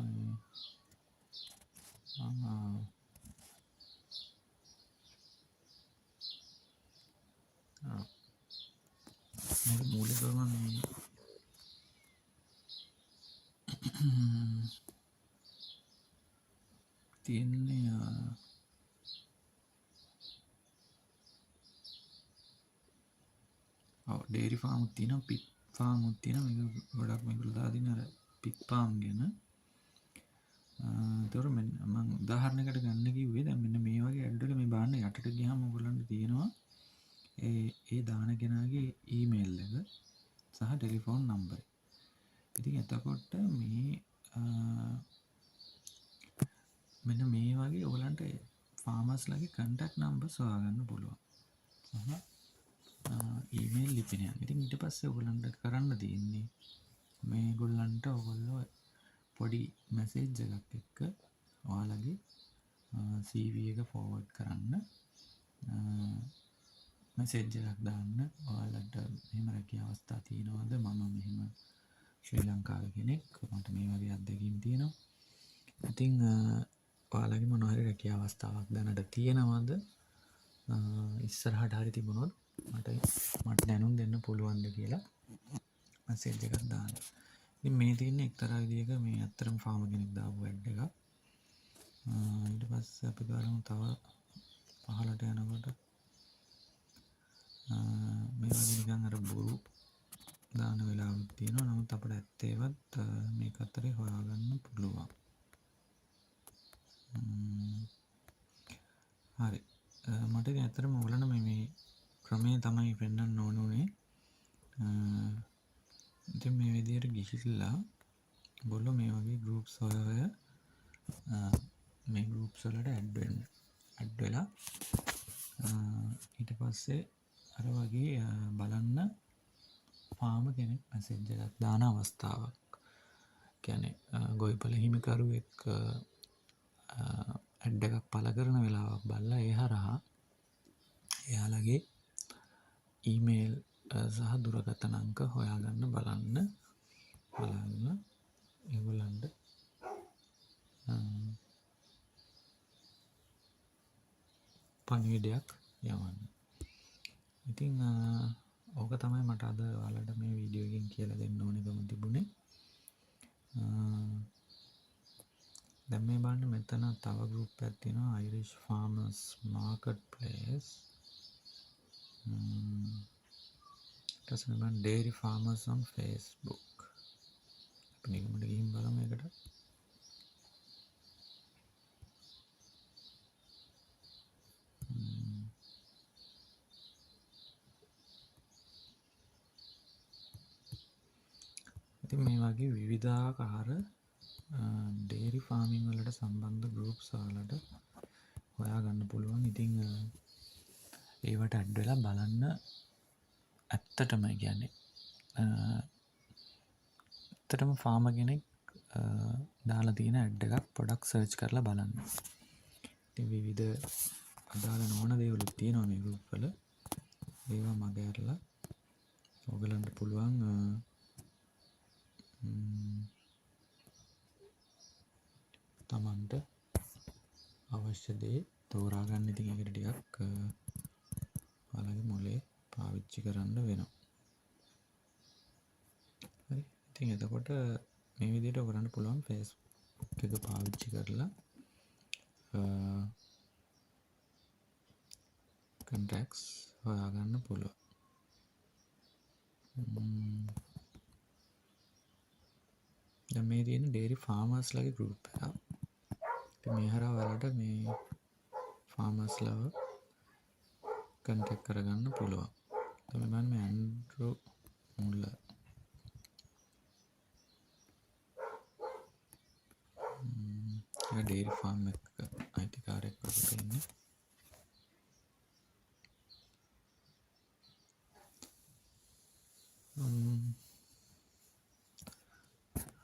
මූලිකවම මේ තියන්නේ ඩේරි ෆාමුත් තියෙනවා, පික් ෆාමුත් තියෙනවා. මේක ගොඩක් මේගොල්ලෝ දාලා තියෙන අර පික් ෆාම් ගැන. ඒතකොට මම උදාහරණයකට ගන්න කිව්වේ දැන් මෙන්න මේ වගේ ඇඩ් වල මේ බලන්න යටට ගියාම ඔයගොල්ලන්ට තියෙනවා ඒ දාන කෙනාගේ ඊමේල් එක සහ ටෙලිෆෝන් නම්බර්. ඉතින් එතකොට මේ මෙන්න මේ වගේ ඔයගොල්ලන්ට ෆාමර්ස්ලාගේ කන්ටැක්ට් නම්බර්ස් හොයාගන්න පුළුවන්. සහ ඊමේල් ලිපිනයක්. ඉතින් ඊට පස්සේ ඔයගොල්ලන්ට කරන්න තියෙන්නේ මේගොල්ලන්ට ඔයගොල්ලෝ පොඩි මැසේජ් එකක් එක්ක ඔයාලගේ CV එක ෆෝවර්ඩ් කරන්න. මැසේජ් එකක් දාන්න. ඔයාලට මෙහෙම රැකියා අවස්ථා තියෙනවද? මම මෙහෙම ශ්‍රී ලංකාවේ කෙනෙක්. මට මේ වගේ අත්දැකීම් තියෙනවා. ඉතින් ඔයාලගේ මොන හරි රැකියා අවස්ථාවක් දැනට තියෙනවද? ඉස්සරහට හරි තිබුණොත් මට දැනුම් දෙන්න පුළුවන්ද කියලා මැසේජ් එකක් දාන්න. ඉතින් මේ තියෙන්නේ එක්තරා විදිහක මේ අත්‍තරම ෆාමර් කෙනෙක් දාපු ඇඩ් එකක්. ඊට පස්සේ අපි බලමු තව පහලට යනකොට මේ වගේ නිකන් අර බොරු දාන වෙලාවක් තියෙනවා. නමුත් අපිට ඇත්තේවත් මේක අතරේ හොයාගන්න පුළුවන්. හරි. මට ඉතින් ඇත්තටම ඔයගලන්ට මේ ක්‍රමය තමයි පෙන්වන්න ඕනේ. ඉතින් මේ විදිහට ගිහිල්ලා ඔයගොල්ලෝ මේ වගේ groups හොය මේ groups වලට add වෙලා ඊට පස්සේ අර වගේ බලන්න ෆාම කෙනෙක් මැසේජ් එකක් දාන අවස්ථාවක්. කියන්නේ ගොවිපළ හිමිකරුවෙක් ඇඩ් එකක් පළ කරන වෙලාවක් බලලා ඒ හරහා එයාලගේ ඊමේල් සහ දුරකථන අංක හොයාගන්න බලන්න ඒගොල්ලන්ට පණිවිඩයක් යවන්න. ඉතින් ඕක තමයි මට අද ඔයාලට මේ වීඩියෝ එකෙන් කියලා දෙන්න ඕනෙකම තිබුණේ. දැන් මේ බලන්න මෙතන තව group එකක් තියෙනවා Irish Farmers Marketplace. ඊට පස්සේ බලන්න Dairy Farmers on Facebook. අපි නිකම්ම ගිහින් බලමු ඒකට. ඉතින් මේ වගේ විවිධාකාර ඩේරි ෆාමින් වලට සම්බන්ධ ගෲප්ස් වලට හොයාගන්න පුළුවන්. ඉතින් ඒවට ඇඩ් වෙලා බලන්න. ඇත්තටම කියන්නේ ඇත්තටම ෆාමර් කෙනෙක් දාලා තියෙන ඇඩ් එකක් පොඩක් සර්ච් කරලා බලන්න. ඉතින් විවිධ අදාළ නොවන දේවලුත් තියෙනවා මේ ගෲප් වල. ඒවා මගේ අරලා ඔයගලන්ට පුළුවන් තමන්ට අවශ්‍ය දේ තෝරා ගන්න. ඉතින් ඒකට ටිකක් ඔයාලගේ මොලේ පාවිච්චි කරන්න වෙනවා. හරි. ඉතින් එතකොට මේ විදිහට ඔයගලන්ට පුළුවන් Facebook එක පාවිච්චි කරලා contacts හොයාගන්න පුළුවන්. දැන් මේ තියෙන dairy farmers ලගේ group එකක්. ඉතින් මේ හරහා ඔයාලට මේ farmers ලව contact කරගන්න පුළුවන්. තමයි මම මේ ඇන්ඩ්‍රූ මුල්ලර් dairy farm එක අයිතිකාරයෙක් වගේ ඉන්නේ.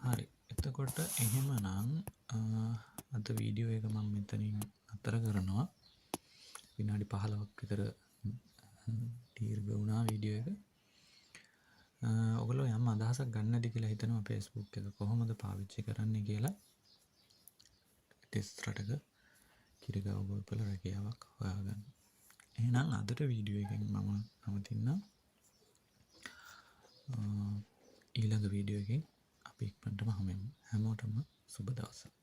හරි. එතකොට එහෙමනම් අද වීඩියෝ එක මම මෙතනින් අතර කරනවා. විනාඩි 15ක් විතර දීර්ඝ වුණා වීඩියෝ එක. ඔයගොල්ලෝ යම් අදහසක් ගන්නද කියලා හිතනවා Facebook එක කොහොමද පාවිච්චි කරන්නේ කියලා. ටෙස්ට් රටක කිරිගව ගොවිපළ රැකියාවක් හොයාගන්න. එහෙනම් අදට වීඩියෝ එකෙන් මම නවතින්නම්. ඊළඟ වීඩියෝ එකෙන් අපි ඉක්මනටම හමු වෙමු. හැමෝටම සුබ දවසක්.